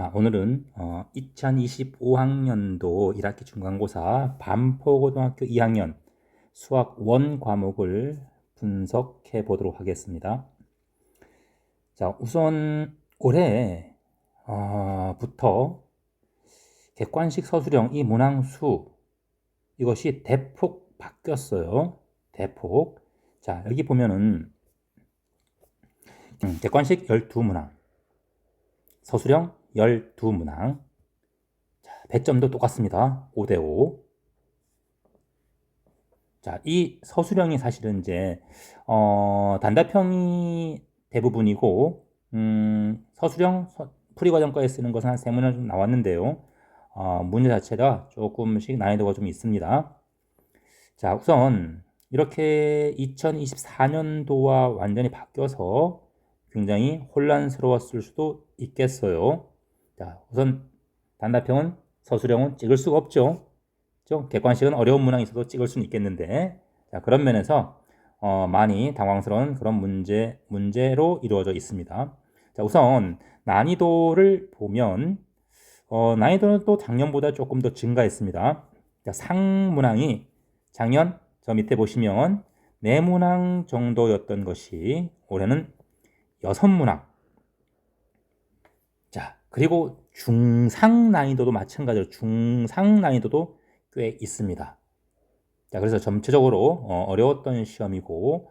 오늘은 2025학년도 1학기 중간고사 반포고등학교 2학년 수학 원 과목을 분석해 보도록 하겠습니다. 자, 우선 올해 부터 객관식 서술형 이 문항수 이것이 대폭 바뀌었어요. 대폭. 자, 여기 보면은 객관식 12문항, 서술형 12문항. 자, 배점도 똑같습니다. 5대5. 자, 이 서술형이 사실은 이제 단답형이 대부분이고 서술형 풀이과정과에 쓰는 것은 한 3문항 좀 나왔는데요. 문제 자체가 조금씩 난이도가 좀 있습니다. 자, 우선 이렇게 2024년도와 완전히 바뀌어서 굉장히 혼란스러웠을 수도 있겠어요. 자, 우선 단답형은 서술형은 찍을 수가 없죠. 객관식은 어려운 문항이 있어도 찍을 수는 있겠는데, 자, 그런 면에서 많이 당황스러운 그런 문제로 이루어져 있습니다. 자, 우선 난이도를 보면 난이도는 또 작년보다 조금 더 증가했습니다. 자, 상문항이 작년 저 밑에 보시면 4문항 정도였던 것이 올해는 6문항. 자, 그리고 중상 난이도도 마찬가지로 중상 난이도도 꽤 있습니다. 자, 그래서 전체적으로 어려웠던 시험이고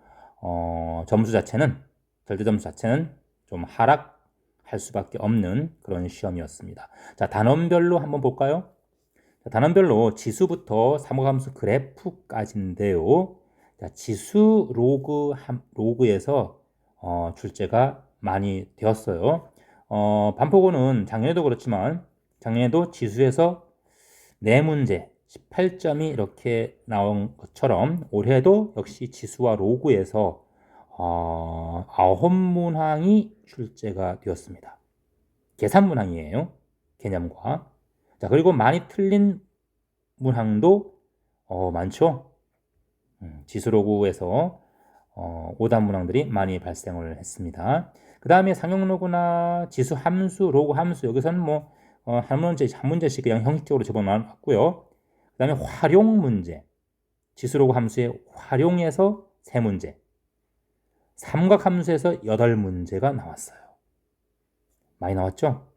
점수 자체는 절대 점수 자체는 좀 하락할 수밖에 없는 그런 시험이었습니다. 자, 단원별로 한번 볼까요? 자, 단원별로 지수부터 사목함수 그래프까지인데요. 자, 지수 로그에서 출제가 많이 되었어요. 반포고는 작년에도 그렇지만 작년에도 지수에서 4문제 18점이 이렇게 나온 것처럼 올해도 역시 지수와 로그에서 9문항이 출제가 되었습니다. 계산 문항이에요. 개념과. 자, 그리고 많이 틀린 문항도 많죠. 지수 로그에서 오답 문항들이 많이 발생을 했습니다. 그 다음에 상용 로그나 지수 함수, 로그 함수 여기서는 뭐 한 문제씩 그냥 형식적으로 집어넣었고요. 그 다음에 활용 문제, 지수 로그 함수의 활용에서 3문제, 삼각 함수에서 8문제가 나왔어요. 많이 나왔죠?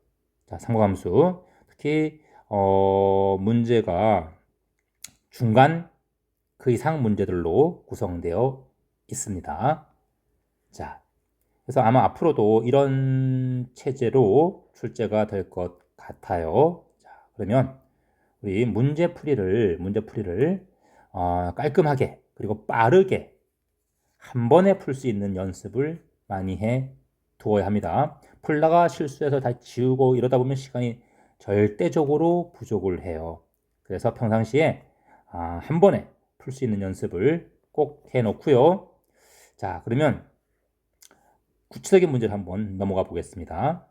자, 삼각 함수 특히 문제가 중간 그 이상 문제들로 구성되어 있습니다. 자, 그래서 아마 앞으로도 이런 체제로 출제가 될 것 같아요. 자, 그러면 우리 문제풀이를 깔끔하게 그리고 빠르게 한 번에 풀 수 있는 연습을 많이 해 두어야 합니다. 풀다가 실수해서 다 지우고 이러다 보면 시간이 절대적으로 부족을 해요. 그래서 평상시에 한 번에 풀 수 있는 연습을 꼭 해 놓고요. 자, 그러면 구체적인 문제를 한번 넘어가 보겠습니다.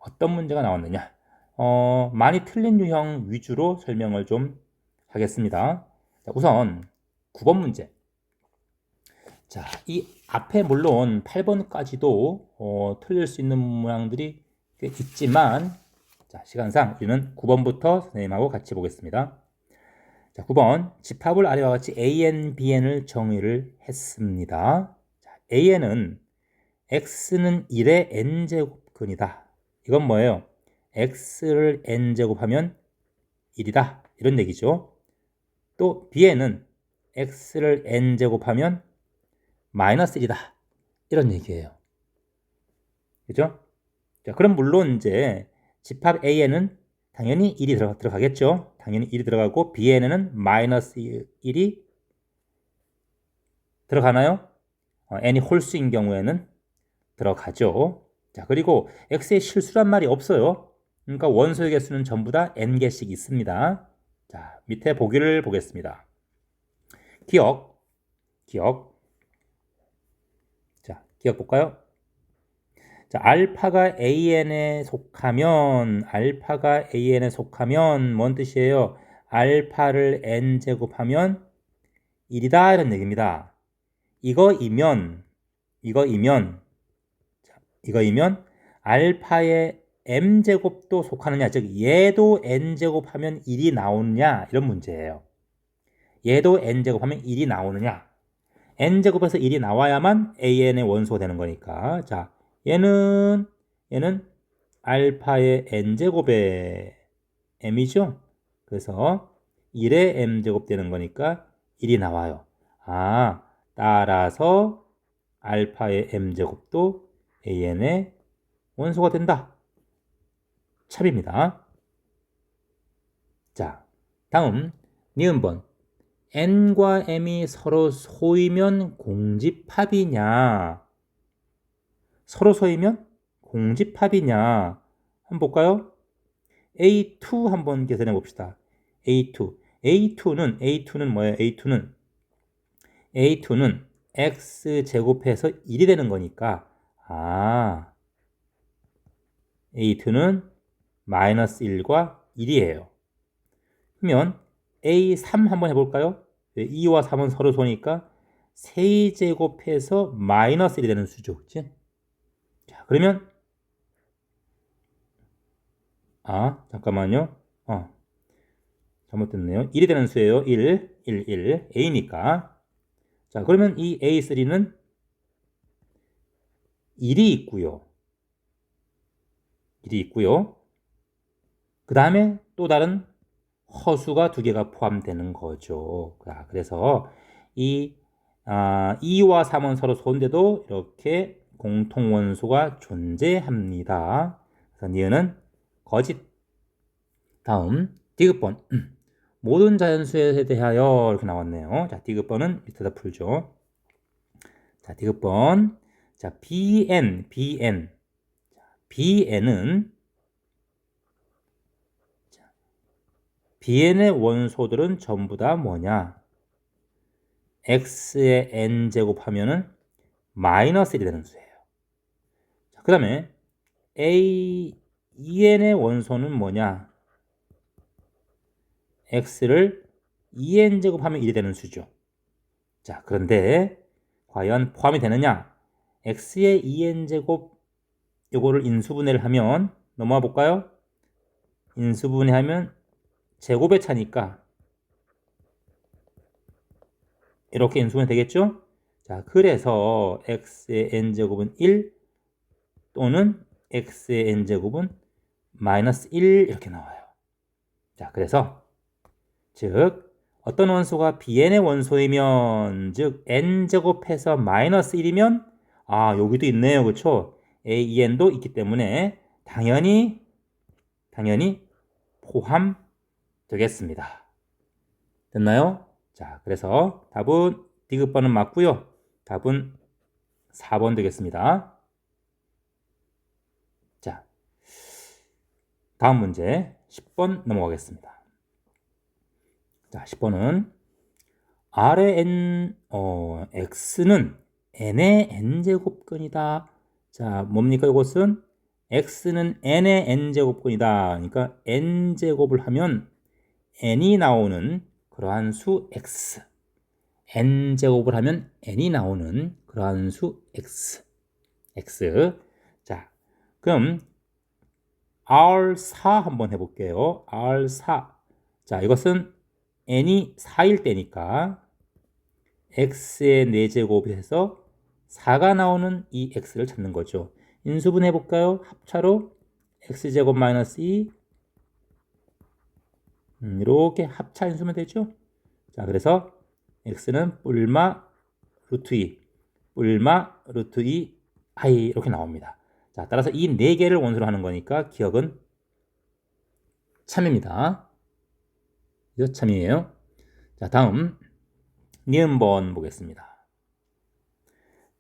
어떤 문제가 나왔느냐? 많이 틀린 유형 위주로 설명을 좀 하겠습니다. 자, 우선 9번 문제. 자, 이 앞에 물론 8번까지도 틀릴 수 있는 문항들이 꽤 있지만, 자, 시간상 우리는 9번부터 선생님하고 같이 보겠습니다. 자, 9번 집합을 아래와 같이 AN, BN을 정의를 했습니다. 자, AN은 x는 1의 n제곱근이다. 이건 뭐예요? x를 n제곱하면 1이다. 이런 얘기죠. 또 bn은 x를 n제곱하면 마이너스 1이다. 이런 얘기예요. 그죠? 자, 그럼 물론 이제 집합 AN은 당연히 1이 들어가겠죠. 당연히 1이 들어가고 BN에는 마이너스 1이 들어가나요? n이 홀수인 경우에는 들어가죠. 자, 그리고 x의 실수란 말이 없어요. 그러니까 원소의 개수는 전부 다 n개씩 있습니다. 자, 밑에 보기를 보겠습니다. 기억. 자, 기억 볼까요? 자, 알파가 an에 속하면 뭔 뜻이에요? 알파를 n제곱하면 1이다 이런 얘기입니다. 이거이면 알파의 m제곱도 속하느냐, 즉 얘도 n제곱 하면 1이 나오느냐 이런 문제예요. 얘도 n제곱 하면 1이 나오느냐. n제곱에서 1이 나와야만 an의 원소가 되는 거니까. 자, 얘는 알파의 n제곱의 m이죠. 그래서 1의 m제곱 되는 거니까 1이 나와요. 아, 따라서 알파의 m제곱도 an의 원소가 된다. 찹입니다. 자, 다음 니은번. n과 m이 서로 소이면 공집합이냐? 서로 소이면 공집합이냐? 한번 볼까요? A2 한번 계산해 봅시다. A2는 뭐예요? A2는 x 제곱해서 1이 되는 거니까 A2는 마이너스 1과 1이에요. 그러면 A3 한번 해볼까요? 2와 3은 서로 소니까 세제곱해서 마이너스 1이 되는 수죠. 그치? 자, 그러면 잠깐만요. 잘못됐네요. 1이 되는 수예요. 1. A니까. 자, 그러면 이 A3는 1이 있고요. 그 다음에 또 다른 허수가 두 개가 포함되는 거죠. 그래서 이 2와 3은 서로 소인데도 이렇게 공통원소가 존재합니다. 그래서 니은은 거짓. 다음 디귿번. 모든 자연수에 대하여 이렇게 나왔네요. 자, 디귿번은 밑에다 풀죠. 자, 디귿번. 자, BN의 원소들은 전부 다 뭐냐? x의 n제곱 하면은 마이너스 1이 되는 수예요. 자, 그 다음에 EN의 원소는 뭐냐? x를 2n제곱 하면 1이 되는 수죠. 자, 그런데 과연 포함이 되느냐? x의 2n제곱 요거를 인수분해를 하면 넘어와 볼까요? 인수분해하면 제곱의 차니까 이렇게 인수분해 되겠죠? 자, 그래서 x의 n제곱은 1 또는 x의 n제곱은 마이너스 1 이렇게 나와요. 자, 그래서 즉 어떤 원소가 Bn의 원소이면 즉 n제곱해서 마이너스 1이면 여기도 있네요. 그렇죠? AEN도 있기 때문에 당연히 포함되겠습니다. 됐나요? 자, 그래서 답은 디귿번은 맞고요. 답은 4번 되겠습니다. 자, 다음 문제 10번 넘어가겠습니다. 자, 10번은 R의 X는 N의 N제곱근이다. 자, 뭡니까 이것은? X는 N의 N제곱근이다. 그러니까 N제곱을 하면 N이 나오는 그러한 수 X. N제곱을 하면 N이 나오는 그러한 수 X. 자, 그럼 R4 한번 해볼게요. R4. 자, 이것은 n이 4일 때니까 x의 4제곱에서 4가 나오는 이 x를 찾는 거죠. 인수분 해볼까요? 합차로 x제곱 마이너스 2 이렇게 합차 인수면 되죠. 자, 그래서 x는 뿔마 루트 2 i 이렇게 나옵니다. 자, 따라서 이 4개를 원소로 하는 거니까 기억은 참입니다. 이거 참이에요. 자, 다음 니은번 보겠습니다.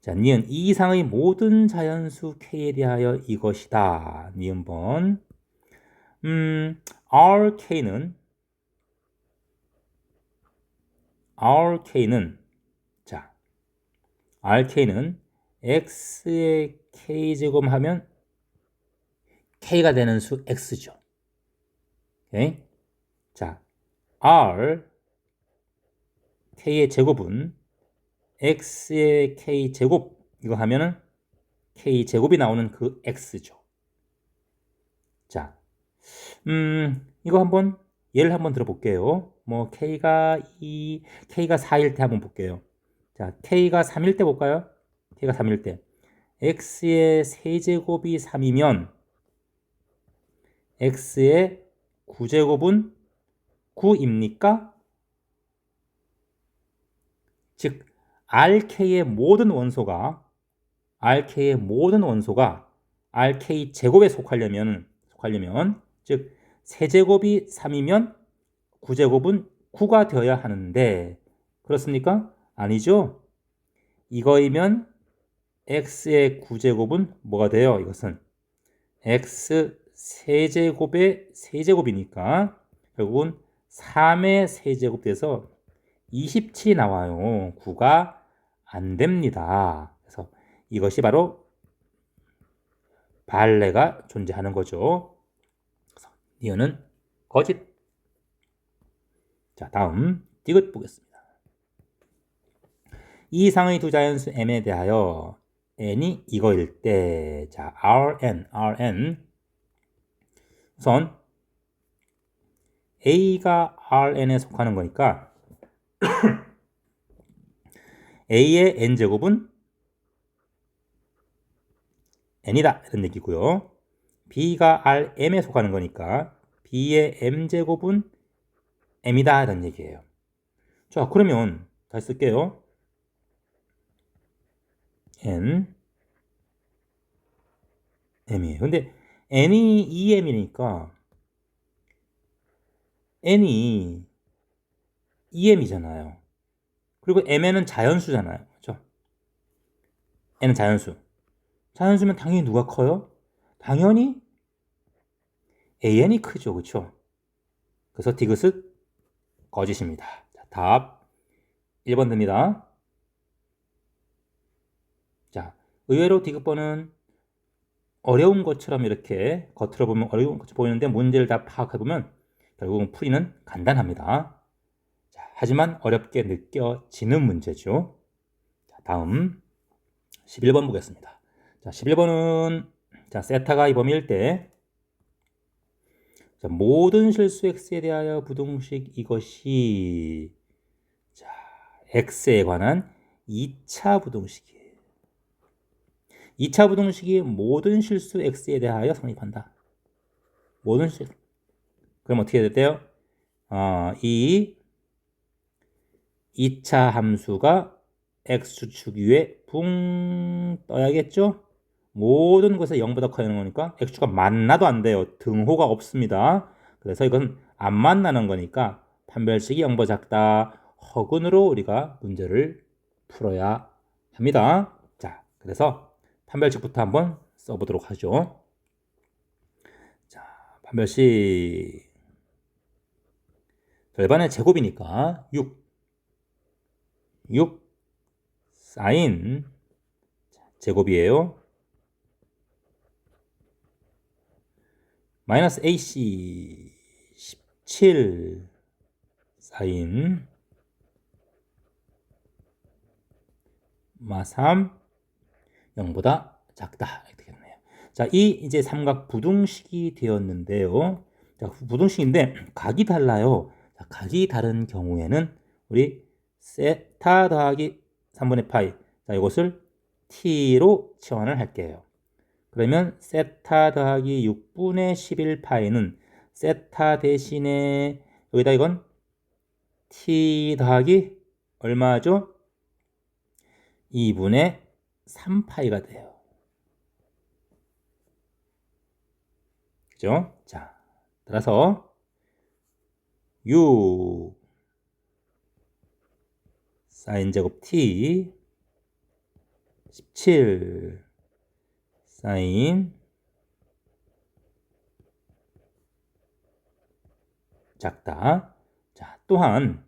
자, 니은 이 이상의 모든 자연수 K에 대하여 이것이다. 니은번. RK는 자, RK는 X의 K제곱 하면 K가 되는 수 X죠. 오케이? 자, R K의 제곱은 X의 K제곱 이거 하면은 K제곱이 나오는 그 X죠. 자, 이거 한번 예를 한번 들어볼게요. 뭐 K가 4일 때 한번 볼게요. 자, K가 3일 때 볼까요? K가 3일 때 X의 세제곱이 3이면 X의 9제곱은 9입니까? 즉 RK의 모든 원소가 RK 제곱에 속하려면 즉 세제곱이 3이면 9제곱은 9가 되어야 하는데 그렇습니까? 아니죠. 이거이면 x의 9제곱은 뭐가 돼요? 이것은 x 세제곱의 세제곱이니까 결국은 3의 세제곱 돼서 27이 나와요. 9가 안 됩니다. 그래서 이것이 바로 발레가 존재하는 거죠. 그래서 이어는 거짓. 자, 다음 디귿 보겠습니다. 이 이상의 두 자연수 m에 대하여 n이 이거일 때, 자, Rn. 우선 A가 Rn에 속하는 거니까 A의 n제곱은 n이다 이런 얘기고요. B가 Rm에 속하는 거니까 B의 m제곱은 m이다 이런 얘기예요. 자, 그러면 다시 쓸게요. n m이에요. 근데 n이 2m이니까 n이 2m이잖아요. 그리고 mn은 자연수잖아요. 그렇죠? n은 자연수. 자연수면 당연히 누가 커요? 당연히 an이 크죠. 그렇죠? 그래서 디귿은 거짓입니다. 자, 답 1번 됩니다. 자, 의외로 디귿번은 어려운 것처럼 이렇게 겉으로 보면 어려운 것처럼 보이는데 문제를 다 파악해보면 결국은 풀이는 간단합니다. 자, 하지만 어렵게 느껴지는 문제죠. 자, 다음 11번 보겠습니다. 자, 11번은 자, 세타가 이 범위일 때 자, 모든 실수 x에 대하여 부등식 이것이 자, x에 관한 2차 부등식이에요. 2차 부등식이 모든 실수 x에 대하여 성립한다. 모든 실수. 그럼 어떻게 돼요? 이 2차 함수가 x축 위에 붕 떠야겠죠? 모든 것에 0보다 커지는 거니까 x축과 만나도 안 돼요. 등호가 없습니다. 그래서 이건 안 만나는 거니까 판별식이 0보다 작다. 허근으로 우리가 문제를 풀어야 합니다. 자, 그래서 판별식부터 한번 써보도록 하죠. 자, 판별식 절반의 제곱이니까 6 사인 제곱이에요. 마이너스 AC 17 사인 마 3 0보다 작다 이렇게 되겠네요. 자, 이 이제 삼각 부등식이 되었는데요. 자, 부등식인데 각이 달라요. 자, 각이 다른 경우에는 우리 세타 더하기 3분의 파이. 자, 이것을 t로 치환을 할게요. 그러면 세타 더하기 6분의 11파이는 세타 대신에 여기다 이건 t 더하기 얼마죠? 2분의 3파이가 돼요. 그죠? 자, 따라서 6 사인 제곱 t 17 사인 작다. 자, 또한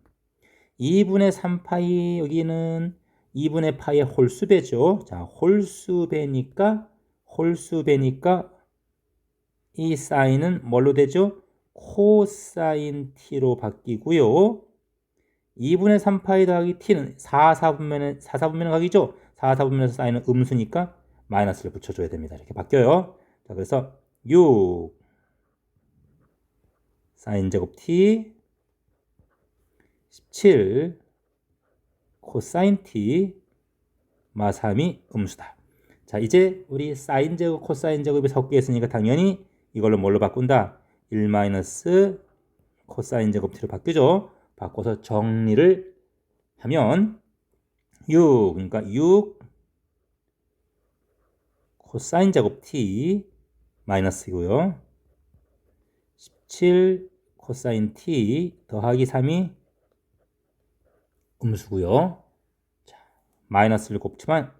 2분의 3파이 여기는 2분의 파이의 홀수배죠. 자, 홀수배니까 이 사인은 뭘로 되죠? 코사인 t로 바뀌고요. 2분의 3파이 더하기 t는 4분면에 각이죠. 4분면에서 사인은 음수니까 마이너스를 붙여줘야 됩니다. 이렇게 바뀌어요. 자, 그래서 6 사인 제곱 t 17 코사인 t 마 3이 음수다. 자, 이제 우리 사인 제곱 코사인 제곱이 섞여 있으니까 당연히 이걸로 뭘로 바꾼다? 1 마이너스 코사인 제곱 t로 바뀌죠. 바꿔서 정리를 하면 6, 그러니까 6 코사인 제곱 t 마이너스이고요. 17 코사인 t 더하기 3이 음수고요. 자, 마이너스를 곱지만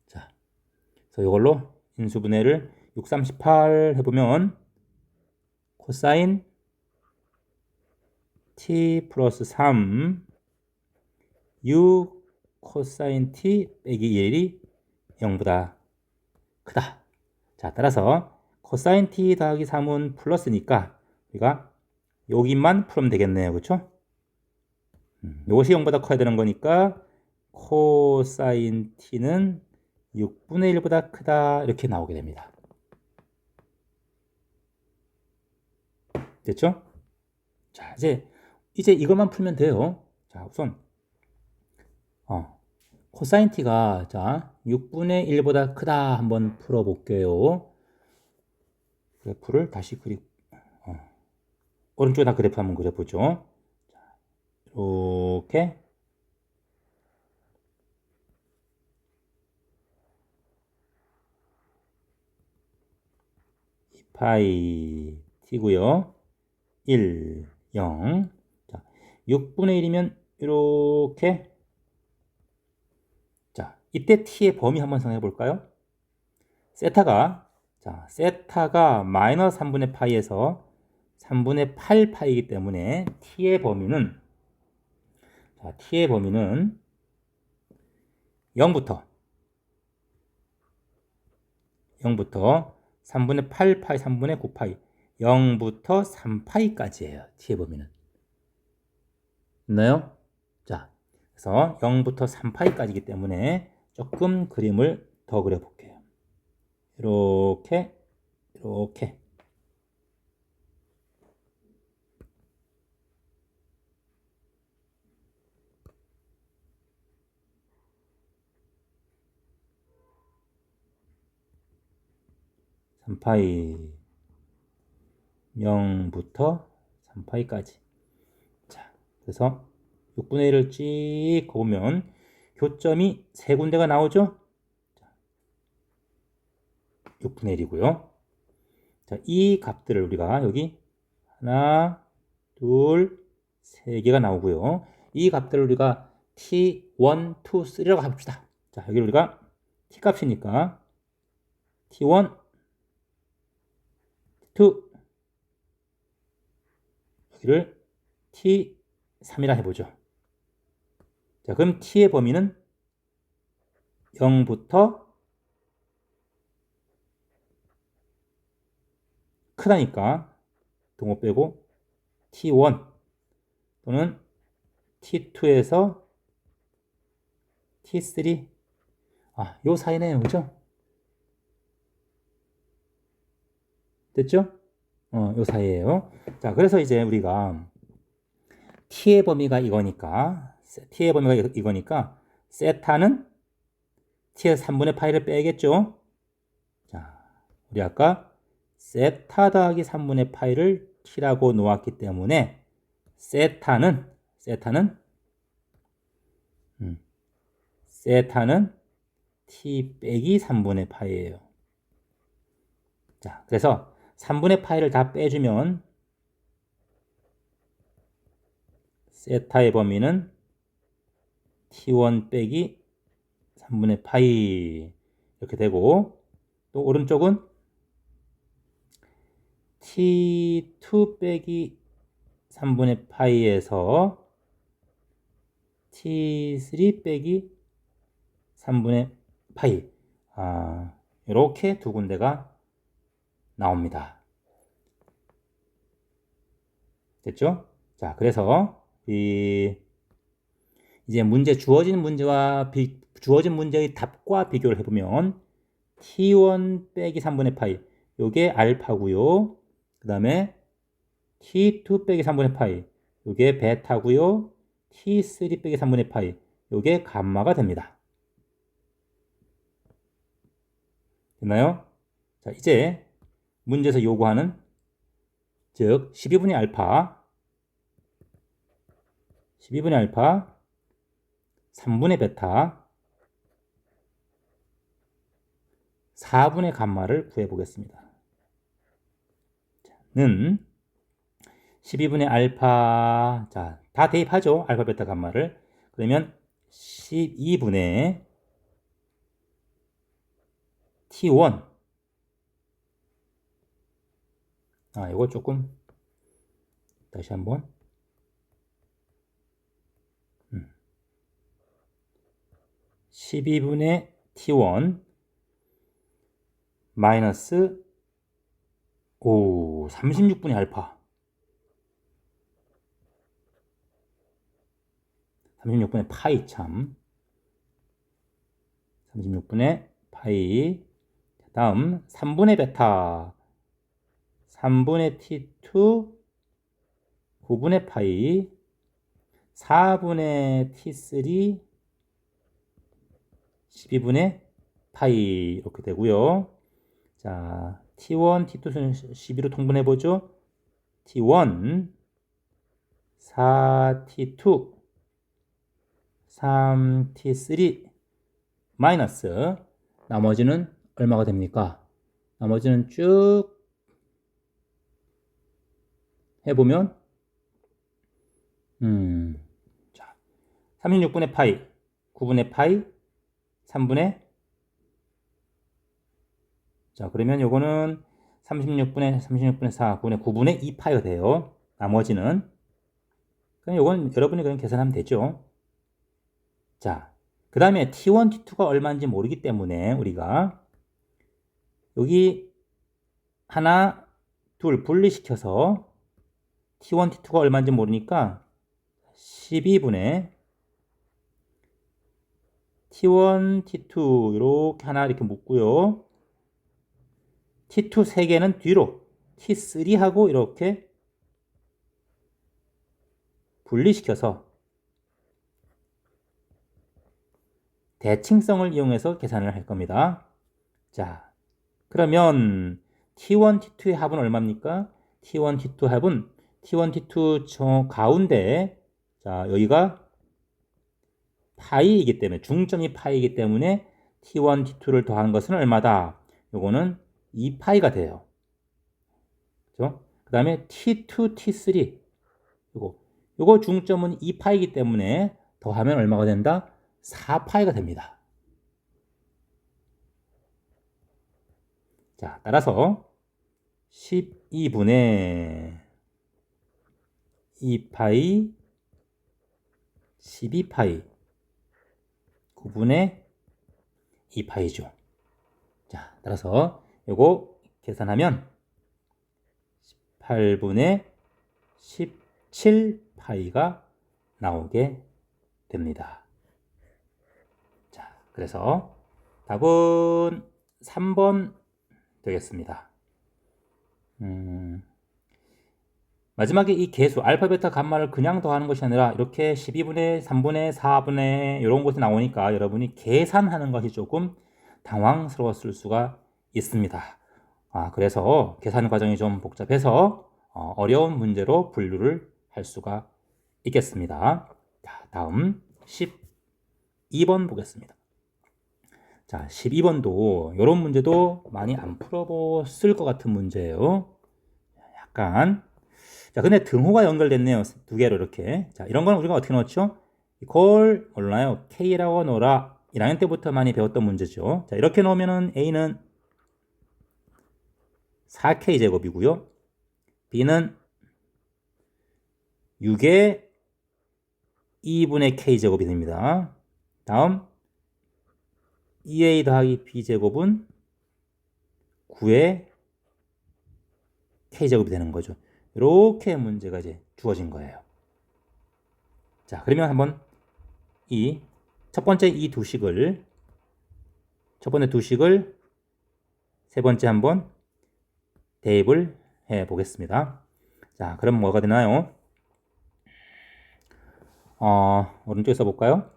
자, 그래서 이걸로 인수분해를 6, 38 해보면 코사인 t 플러스 3 6 코사인 t 빼기 1이 0보다 크다. 자, 따라서 코사인 t 더하기 3은 플러스니까 우리가 여기만 풀면 되겠네요. 그렇죠? 이것이 0보다 커야 되는 거니까 코사인 t는 6분의 1보다 크다 이렇게 나오게 됩니다. 됐죠? 자, 이제 이것만 풀면 돼요. 자, 우선 코사인 t가 자 6분의 1보다 크다 한번 풀어볼게요. 그래프를 다시 오른쪽에다 그래프 한번 그려보죠. 자, 이렇게 파이 t고요. 1, 0. 자, 6분의 1이면 이렇게. 자, 이때 t의 범위 한번 생각해 볼까요? 세타가 마이너스 3분의 파이에서 3분의 8 파이이기 때문에 t의 범위는 0부터 3분의 8 파이, 3분의 9 파이, 0부터 3파이까지예요. t의 범위는. 있나요? 자, 그래서 0부터 3파이까지이기 때문에 조금 그림을 더 그려볼게요. 이렇게 3파이 0부터 3파이까지. 자, 그래서 6분의 1을 찍 보면 교점이 세 군데가 나오죠? 6분의 1이고요. 자, 이 값들을 우리가 여기 하나, 둘, 세 개가 나오고요. 이 값들을 우리가 t1, 2, 3라고 합시다. 자, 여기 우리가 t 값이니까 t1, 2, 여기를 t3이라 해보죠. 자, 그럼 t의 범위는 0부터 크다니까 동호 빼고 t1 또는 t2에서 t3 요 사이네요. 그죠? 됐죠? 요 사이에요. 자, 그래서 이제 우리가 t의 범위가 이거니까 세타는 t의 3분의 파이를 빼겠죠? 자, 우리 아까 세타 더하기 3분의 파이를 t라고 놓았기 때문에 세타는 t 빼기 3분의 파이예요. 자, 그래서 3분의 파이를 다 빼주면 세타의 범위는 t1 빼기 3분의 파이 이렇게 되고, 또 오른쪽은 t2 빼기 3분의 파이에서 t3 빼기 3분의 파이 이렇게 두 군데가 나옵니다. 됐죠? 자, 그래서 이제 주어진 문제와 주어진 문제의 답과 비교를 해보면 t1 빼기 3분의 파이 요게 알파고요. 그 다음에 t2 빼기 3분의 파이 요게 베타고요. t3 빼기 3분의 파이 요게 감마가 됩니다. 됐나요? 자, 이제 문제에서 요구하는 즉 12분의 알파 3분의 베타 4분의 감마를 구해보겠습니다. 는 12분의 알파 자, 다 대입하죠. 알파, 베타, 감마를. 그러면 12분의 t1 이거 조금 다시 한번 12분의 t1 마이너스 36분의 알파 36분의 파이 36분의 파이 다음 3분의 베타 3분의 t2 9분의 파이 4분의 t3 12분의 파이 이렇게 되고요. 자, t1, t2는 12로 통분해보죠. t1 4t2 3t3 마이너스 나머지는 얼마가 됩니까? 나머지는 쭉 해보면 자, 36분의 파이 9분의 파이 3분의 자 그러면 요거는 36분의 4 9분의 9분의 2파이가 돼요. 나머지는 그럼 요건 여러분이 그냥 계산하면 되죠. 자, 그 다음에 t1, t2가 얼마인지 모르기 때문에 우리가 여기 하나, 둘 분리시켜서 t1, t2가 얼마인지 모르니까 12분의 t1, t2 이렇게 하나 이렇게 묶고요. t2 3개는 뒤로 t3하고 이렇게 분리시켜서 대칭성을 이용해서 계산을 할 겁니다. 자, 그러면 t1, t2의 합은 얼마입니까? t1, t2 합은 t1, t2 저 가운데 자 여기가 파이이기 때문에 중점이 파이이기 때문에 t1, t2를 더한 것은 얼마다? 요거는 2파이가 돼요. 그렇죠? 그 다음에 t2, t3 요거 중점은 2파이이기 때문에 더하면 얼마가 된다? 4파이가 됩니다. 자, 따라서 12분의 2파이 12파이 9분의 2파이죠. 자, 따라서 요거 계산하면 18분의 17파이가 나오게 됩니다. 자, 그래서 답은 3번 되겠습니다. 마지막에 이 계수 알파, 베타, 감마를 그냥 더하는 것이 아니라 이렇게 12분의 3분의 4분의 이런 것이 나오니까 여러분이 계산하는 것이 조금 당황스러웠을 수가 있습니다. 그래서 계산 과정이 좀 복잡해서 어려운 문제로 분류를 할 수가 있겠습니다. 자, 다음 12번 보겠습니다. 자, 12번도 이런 문제도 많이 안 풀어봤을 것 같은 문제예요. 약간 자, 근데 등호가 연결됐네요. 두 개로 이렇게. 자, 이런 건 우리가 어떻게 넣었죠? 이걸 몰라요. K라고 넣어라. 1학년 때부터 많이 배웠던 문제죠. 자, 이렇게 넣으면은 A는 4K 제곱이고요. B는 6의 2분의 K 제곱이 됩니다. 다음 2A 더하기 B 제곱은 9의 K 제곱이 되는 거죠. 이렇게 문제가 이제 주어진 거예요. 자, 그러면 한번 이 첫 번째 첫 번째 두 식을 세 번째 한번 대입을 해 보겠습니다. 자, 그럼 뭐가 되나요? 오른쪽에 써볼까요?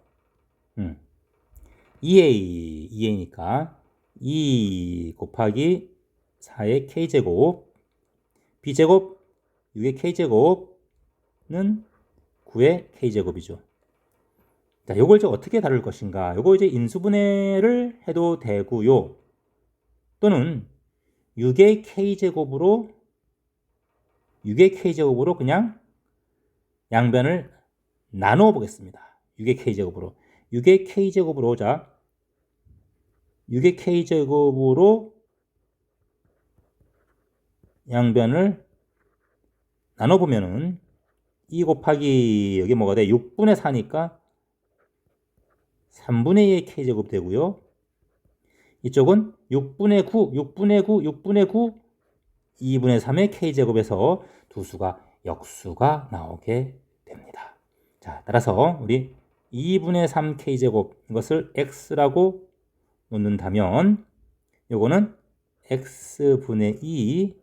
2a니까 2 곱하기 4의 k제곱, b제곱 6의 k제곱은 9의 k제곱이죠. 자, 요걸 이제 어떻게 다룰 것인가? 요거 이제 인수분해를 해도 되고요. 또는 6의 k제곱으로 그냥 양변을 나누어 보겠습니다. 6의 k제곱으로. 6의 k제곱으로 자 6의 k제곱으로 양변을 나눠보면은 2 곱하기 여기 뭐가 돼? 6분의 4니까 3분의 2의 k제곱 되고요. 이쪽은 6분의 9, 2분의 3의 k제곱에서 두 수가 역수가 나오게 됩니다. 자, 따라서 우리 2분의 3 k제곱 이것을 x라고 놓는다면 요거는 x분의 2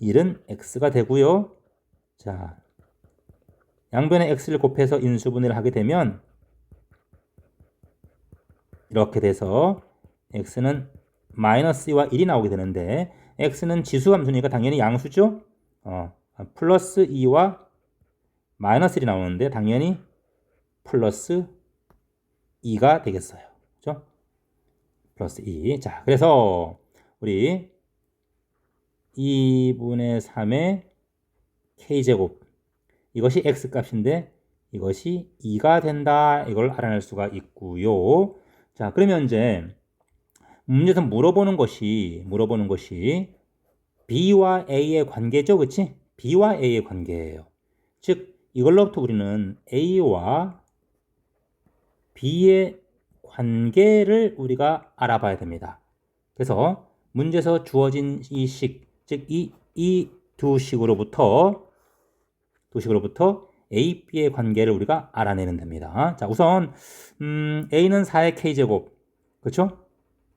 1은 x가 되고요. 자, 양변에 x를 곱해서 인수분해를 하게 되면 이렇게 돼서 x는 마이너스 2와 1이 나오게 되는데 x는 지수함수니까 당연히 양수죠. 플러스 2와 마이너스 1이 나오는데 당연히 플러스 2가 되겠어요. 그렇죠? 플러스 2. 자, 그래서 우리 2분의 3의 k제곱 이것이 x값인데 이것이 2가 된다. 이걸 알아낼 수가 있고요. 자, 그러면 이제 문제에서 물어보는 것이 b와 a의 관계죠. 그치? b와 a의 관계예요. 즉 이걸로부터 우리는 a와 b의 관계를 우리가 알아봐야 됩니다. 그래서 문제에서 주어진 이 식, 즉 이 두 식으로부터 A, B의 관계를 우리가 알아내면 됩니다. 자, 우선 A는 4의 K제곱, 그렇죠?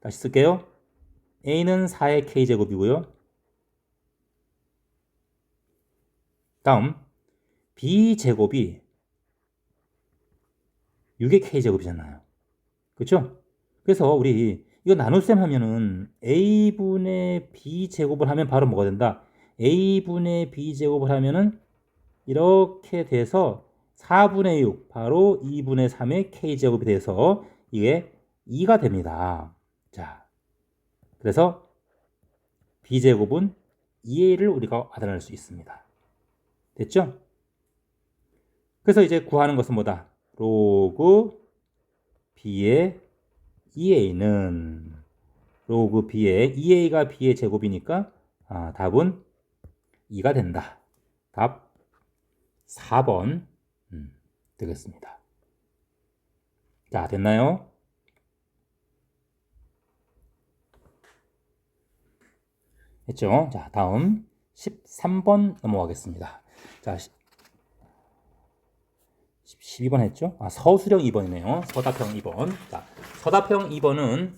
다시 쓸게요. A는 4의 K제곱이고요. 다음 B제곱이 6의 K제곱이잖아요. 그렇죠? 그래서 우리 이거 나눗셈 하면은 A분의 B제곱을 하면 바로 뭐가 된다? A분의 B제곱을 하면은 이렇게 돼서 4분의 6 바로 2분의 3의 K제곱이 돼서 이게 2가 됩니다. 자, 그래서 B제곱은 2A를 우리가 알아낼 수 있습니다. 됐죠? 그래서 이제 구하는 것은 뭐다? 로그 B의 2A는 로그 B의 2A가 B의 제곱이니까 답은 2가 된다. 답 4번 되겠습니다. 자, 됐나요? 했죠? 자, 다음 13번 넘어가겠습니다. 자, 12번 했죠? 서술형 2번이네요. 서답형 2번. 자, 서답형 2번은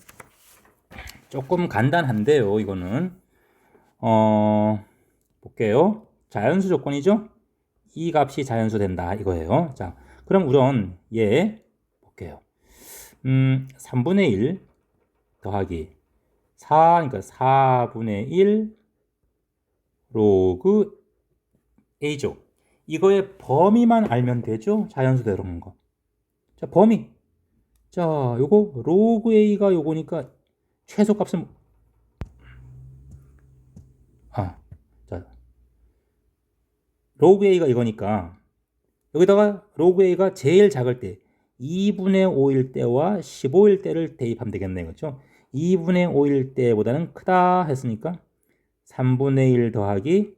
조금 간단한데요. 이거는 볼게요. 자연수 조건이죠? 이 값이 자연수 된다 이거예요. 자, 그럼 우선 얘 볼게요. 3분의 1 더하기 4, 그러니까 4분의 1 로그 A죠. 이거의 범위만 알면 되죠? 자연수대로 온 거. 자, 범위. 자, 요거 로그 A가 요거니까 최소값은 자, 로그 A가 이거니까 여기다가 로그 A가 제일 작을 때 2분의 5일 때와 15일 때를 대입하면 되겠네요. 그렇죠? 2분의 5일 때보다는 크다 했으니까 3분의 1 더하기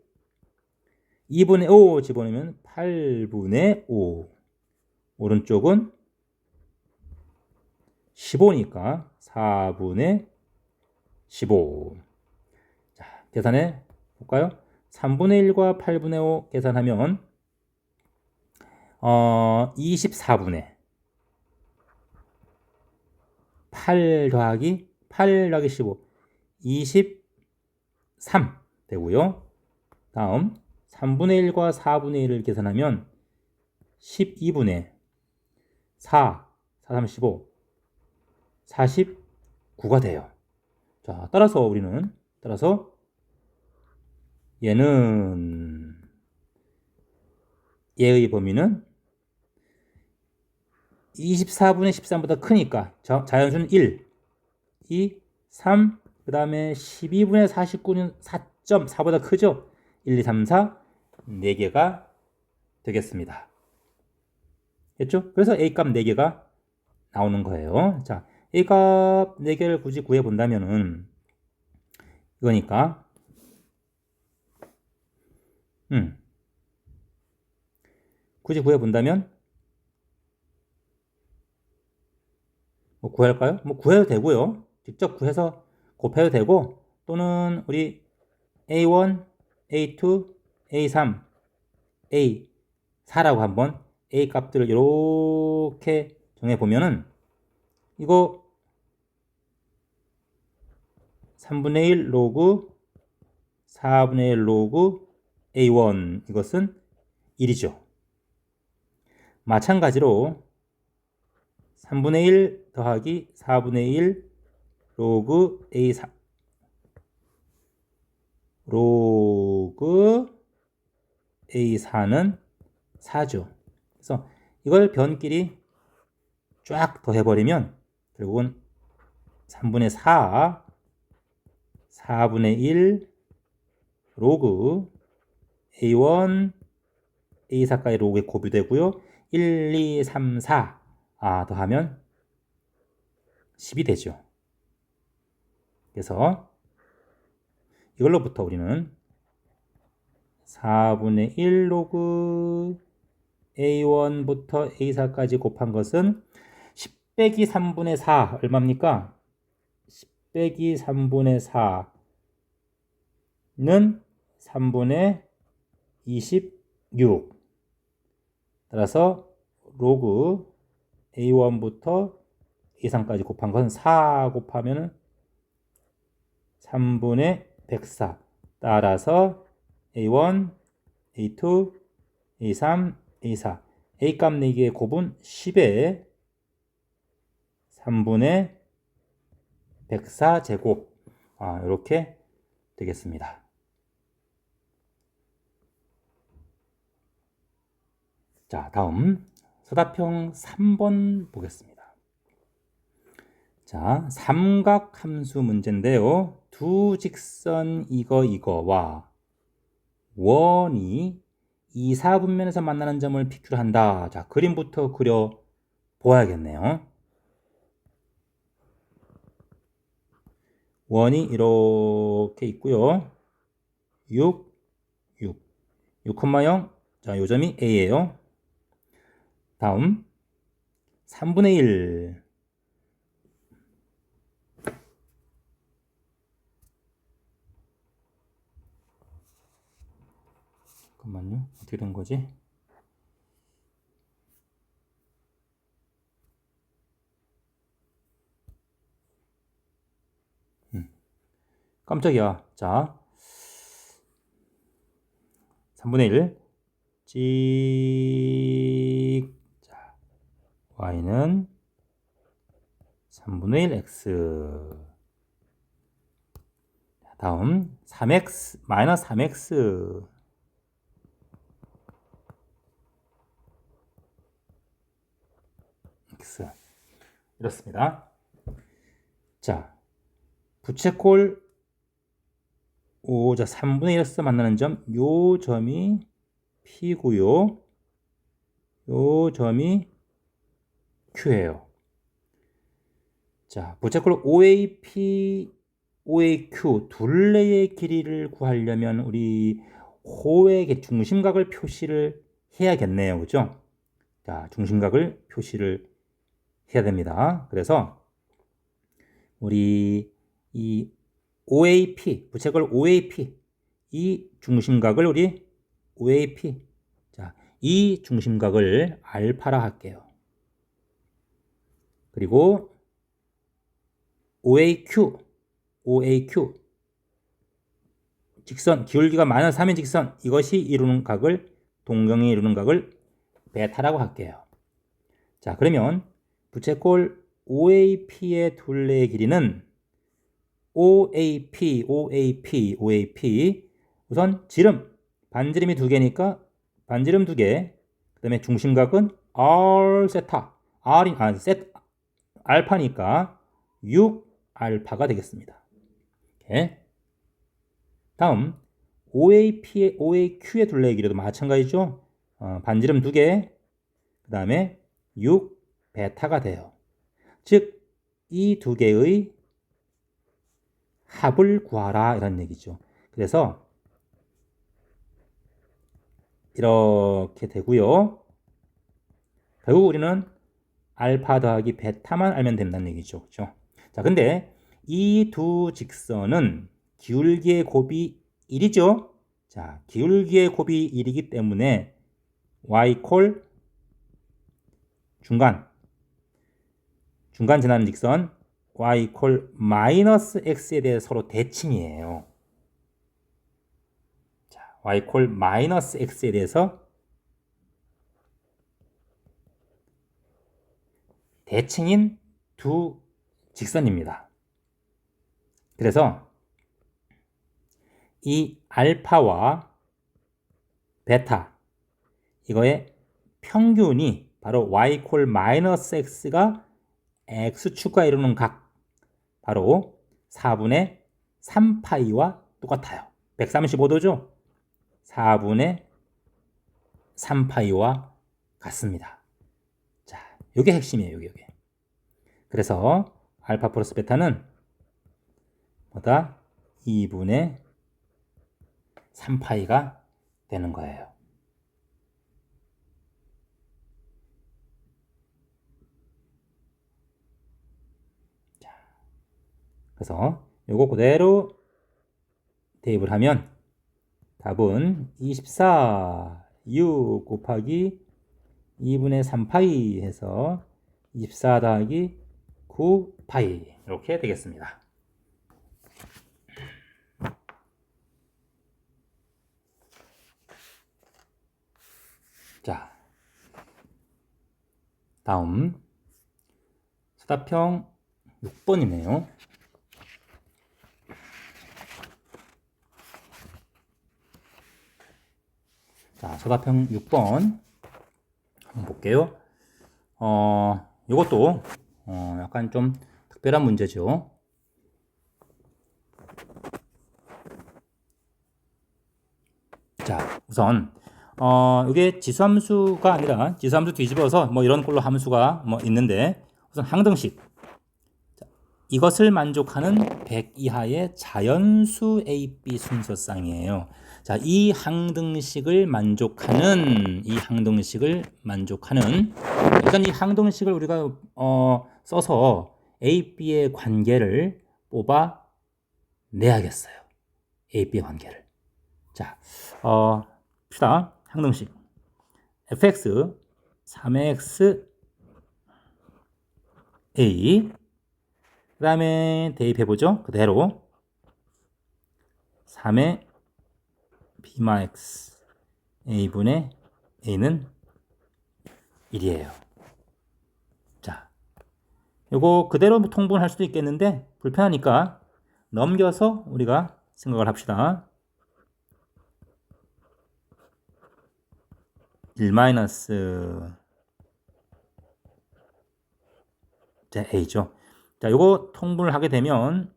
2분의 5 집어넣으면 8분의 5. 오른쪽은 15니까 4분의 15. 자, 계산해 볼까요? 3분의 1과 8분의 5 계산하면 24분의 8 더하기 15 23 되고요. 다음 3분의 1과 4분의 1을 계산하면 12분의 4, 4, 35, 49가 돼요. 자, 따라서 얘의 범위는 24분의 13보다 크니까 자연수는 1, 2, 3, 그 다음에 12분의 49는 4.4보다 크죠? 1, 2, 3, 4, 4개가 되겠습니다. 됐죠? 그래서 A값 4개가 나오는 거예요. 자, A값 4개를 굳이 구해본다면은 이거니까 굳이 구해본다면 뭐 구할까요? 뭐 구해도 되고요. 직접 구해서 곱해도 되고 또는 우리 A1, A2, A3, A4라고 한번 A 값들을 이렇게 정해보면은 이거 3분의 1 로그 4분의 1 로그 A1 이것은 1이죠. 마찬가지로 3분의 1 더하기 4분의 1 로그 A4 로그 A4는 4죠. 그래서 이걸 변끼리 쫙 더해버리면 결국은 3분의 4 4분의 1 로그 A1 A4까지 로그에 곱이되고요. 1, 2, 3, 4 더하면 10이 되죠. 그래서 이걸로부터 우리는 4분의 1 로그 A1부터 A4까지 곱한 것은 10 빼기 3분의 4 얼마입니까? 10 빼기 3분의 4는 3분의 26 따라서 로그 A1부터 A3까지 곱한 것은 4 곱하면 3분의 104 따라서 A1, A2, A3, A4 A값 4개의 곱은 10의 3분의 104제곱 이렇게 되겠습니다. 자, 다음 서답형 3번 보겠습니다. 자, 삼각함수 문제인데요. 두 직선 이거와 원이 2, 4분면에서 만나는 점을 PQ로 한다. 자, 그림부터 그려 보아야겠네요. 원이 이렇게 있고요. 6, 6,0. 자, 요 점이 A예요. 다음 3분의 1. 잠깐만요. 어떻게 된 거지? 깜짝이야. 자, 3분의 1. 찍. 자, y는 3분의 1 x. 다음 3x 마이너스 3x. x. 이렇습니다. 자, 부채꼴 5, 자, 3분의 1에서 만나는 점, 요 점이 P고요. 요 점이 Q예요. 자, 부채꼴 OAP, OAQ 둘레의 길이를 구하려면 우리 호의 중심각을 표시를 해야겠네요. 그죠? 자, 중심각을 표시를 해야 됩니다. 그래서 우리 이 OAP, 부채꼴 OAP 이 중심각을 우리 OAP 자, 이 중심각을 알파라 할게요. 그리고 OAQ, OAQ 직선, 기울기가 마이너스 3인 직선, 이것이 이루는 각을, 동경이 이루는 각을 베타라고 할게요. 자, 그러면 부채꼴 OAP의 둘레의 길이는 OAP, OAP, OAP. 우선 지름, 반지름이 두 개니까 반지름 두 개. 그 다음에 중심각은 R 세타, 알파니까 6알파가 되겠습니다. 오케이. 다음 OAQ의 둘레의 길이도 마찬가지죠. 반지름 두 개, 그 다음에 6베타가 돼요. 즉, 이 두 개의 합을 구하라 이런 얘기죠. 그래서 이렇게 되고요. 결국 우리는 알파 더하기 베타만 알면 된다는 얘기죠. 그렇죠? 자, 근데 이 두 직선은 기울기의 곱이 1이죠. 자, 기울기의 곱이 1이기 때문에 y콜 중간 지나는 직선 y콜 마이너스 x에 대해 서로 대칭이에요. 자, y콜 마이너스 x에 대해서 대칭인 두 직선입니다. 그래서 이 알파와 베타 이거의 평균이 바로 y콜 마이너스 x가 x축과 이루는 각 바로 4분의 3파이와 똑같아요. 135도죠? 4분의 3파이와 같습니다. 자, 이게 핵심이에요. 이게. 그래서 알파 플러스 베타는 뭐다? 2분의 3파이가 되는 거예요. 자, 그래서 요거 그대로 대입을 하면 답은 24 6 곱하기 2분의 3파이 해서 24 더하기 9파이 이렇게 되겠습니다. 자, 다음 서답형 6번이네요. 자, 서답형 6번 한번 볼게요. 이것도 약간 좀 특별한 문제죠. 자, 우선 이게 지수함수가 아니라 지수함수 뒤집어서 뭐 이런 꼴로 함수가 뭐 있는데 우선 항등식. 자, 이것을 만족하는 100 이하의 자연수 AB 순서쌍이에요. 자, 이 항등식을 만족하는 일단 이 항등식을 우리가 써서 A, B의 관계를 뽑아 내야겠어요. A, B의 관계를. 자, 봅시다. 항등식 fx 3x a 그 다음에 대입해보죠. 그대로 3의 b-x a분의 a는 1이에요. 자, 요거 그대로 통분할 수도 있겠는데 불편하니까 넘겨서 우리가 생각을 합시다. 1 a죠. 자, 요거 통분을 하게 되면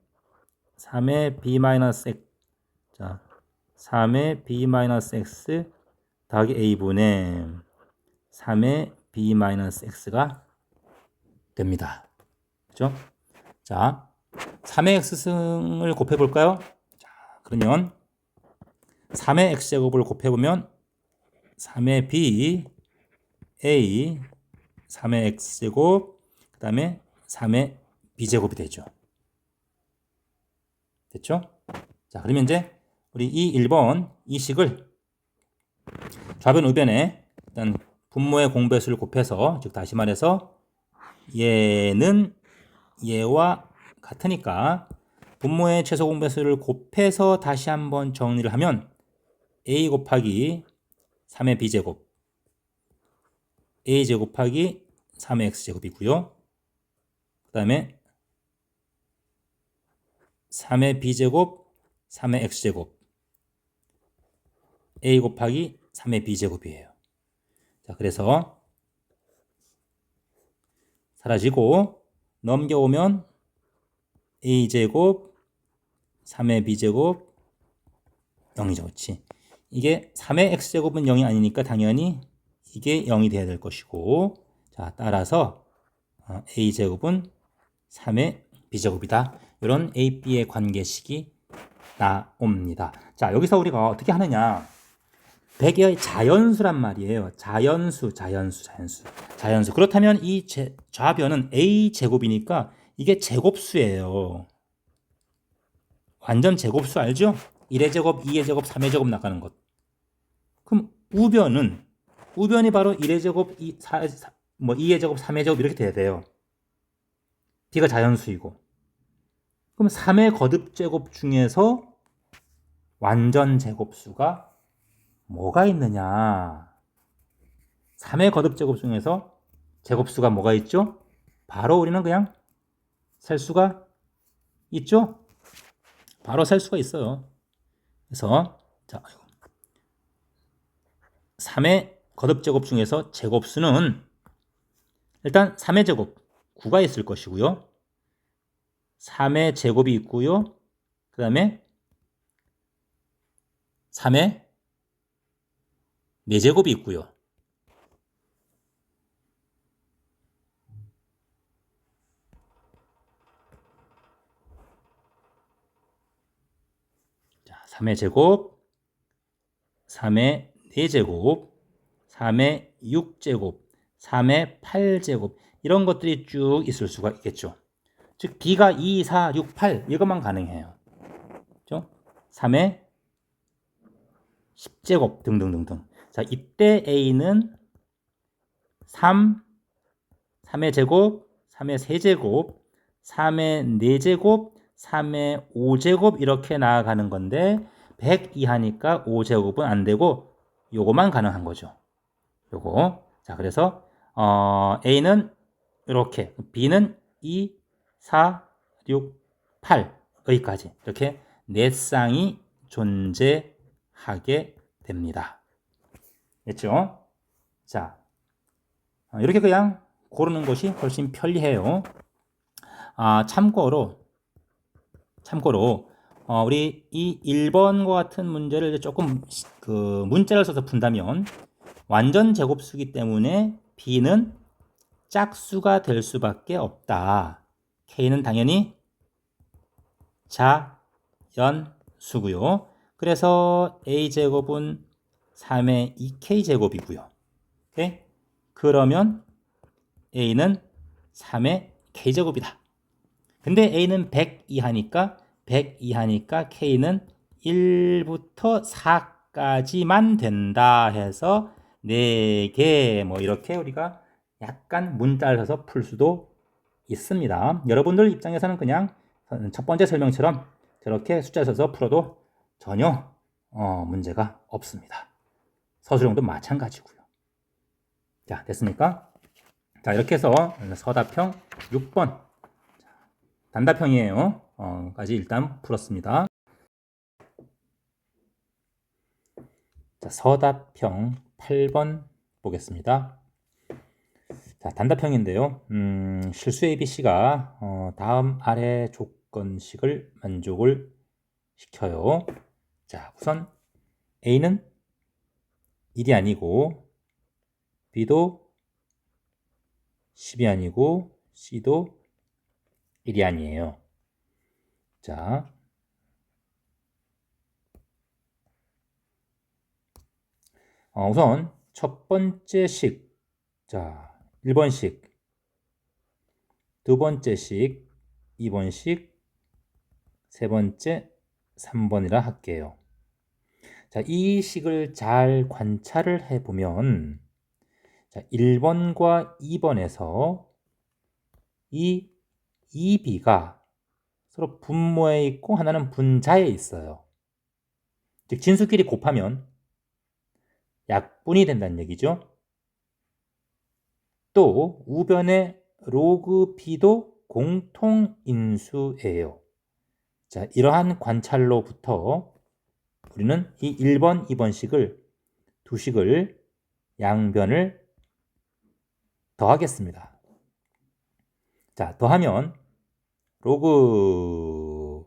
3의 b-x 자, 3의 b-x 더하기 a분의 3의 b-x가 됩니다. 그죠? 자, 3의 x승을 곱해볼까요? 자, 그러면 3의 x제곱을 곱해보면 3의 b, a, 3의 x제곱, 그 다음에 3의 b제곱이 되죠. 됐죠? 자, 그러면 이제 우리 이 1번 이 식을 좌변 우변에 일단 분모의 공배수를 곱해서 즉 다시 말해서 얘는 얘와 같으니까 분모의 최소 공배수를 곱해서 다시 한번 정리를 하면 a 곱하기 3의 b제곱 a제곱 곱하기 3의 x제곱이고요. 그 다음에 3의 b제곱 3의 x제곱 a 곱하기 3의 b제곱이에요. 자, 그래서 사라지고 넘겨오면 a제곱 3의 b제곱 0이죠. 그렇지? 이게 3의 x제곱은 0이 아니니까 당연히 이게 0이 돼야 될 것이고, 자, 따라서 a제곱은 3의 b제곱이다. 이런 a, b의 관계식이 나옵니다. 자, 여기서 우리가 어떻게 하느냐? 100의 자연수란 말이에요. 자연수. 그렇다면 이 좌변은 a제곱이니까 이게 제곱수예요. 완전 제곱수 알죠? 1의 제곱, 2의 제곱, 3의 제곱 나가는 것. 그럼 우변이 바로 1의 제곱, 2의 제곱, 3의 제곱 이렇게 돼야 돼요. b가 자연수이고. 그럼 3의 거듭 제곱 중에서 완전 제곱수가 뭐가 있느냐? 3의 거듭 제곱 중에서 제곱수가 뭐가 있죠? 바로 우리는 그냥 셀 수가 있죠? 바로 셀 수가 있어요. 그래서 자, 3의 거듭 제곱 중에서 제곱수는 일단 3의 제곱 9가 있을 것이고요. 3의 제곱이 있고요. 그 다음에 3의 4제곱이 있고요. 자, 3의 제곱, 3의 4제곱, 3의 6제곱, 3의 8제곱 이런 것들이 쭉 있을 수가 있겠죠. 즉 b가 2, 4, 6, 8 이것만 가능해요. 그렇죠? 3의 10제곱 등등등등. 자, 이때 a는 3의 제곱, 3의 세제곱, 3의 4제곱, 3의 5제곱 이렇게 나아가는 건데 100 이하니까 5제곱은 안 되고 요거만 가능한 거죠. 요거. 자, 그래서 A는 이렇게, B는 2, 4, 6, 8 여기까지 이렇게 네 쌍이 존재하게 됩니다. 됐죠? 자, 이렇게 그냥 고르는 것이 훨씬 편리해요. 참고로 우리 이 1번과 같은 문제를 조금 문자를 써서 푼다면 완전 제곱수기 때문에 b는 짝수가 될 수밖에 없다. k는 당연히 자연수고요. 그래서 a제곱은 3의 2k제곱이고요. 오케이? 그러면 a는 3의 k제곱이다. 근데 a는 100 이하니까 k는 1부터 4까지만 된다 해서 4개 뭐 이렇게 우리가 약간 문자를 써서 풀 수도 있습니다. 여러분들 입장에서는 그냥 첫 번째 설명처럼 저렇게 숫자 써서 풀어도 전혀 문제가 없습니다. 서술형도 마찬가지고요. 자, 됐습니까? 자, 이렇게 해서 서답형 6번 단답형이에요. 까지 일단 풀었습니다. 자, 서답형 8번 보겠습니다. 자, 단답형인데요. 실수 ABC가 다음 아래 조건식을 만족을 시켜요. 자, 우선 A는 1이 아니고 B도 10이 아니고 C도 1이 아니에요. 자, 우선 첫 번째 식, 자, 1번식, 두 번째 식, 2번식, 세 번째, 3번이라 할게요. 자, 이 식을 잘 관찰을 해보면, 자, 1번과 2번에서 이 2b가 서로 분모에 있고 하나는 분자에 있어요. 즉 진수끼리 곱하면 약분이 된다는 얘기죠. 또 우변의 로그 b도 공통인수예요. 자, 이러한 관찰로부터 우리는 이 1번, 2번식을 두 식을 양변을 더하겠습니다. 자, 더하면 로그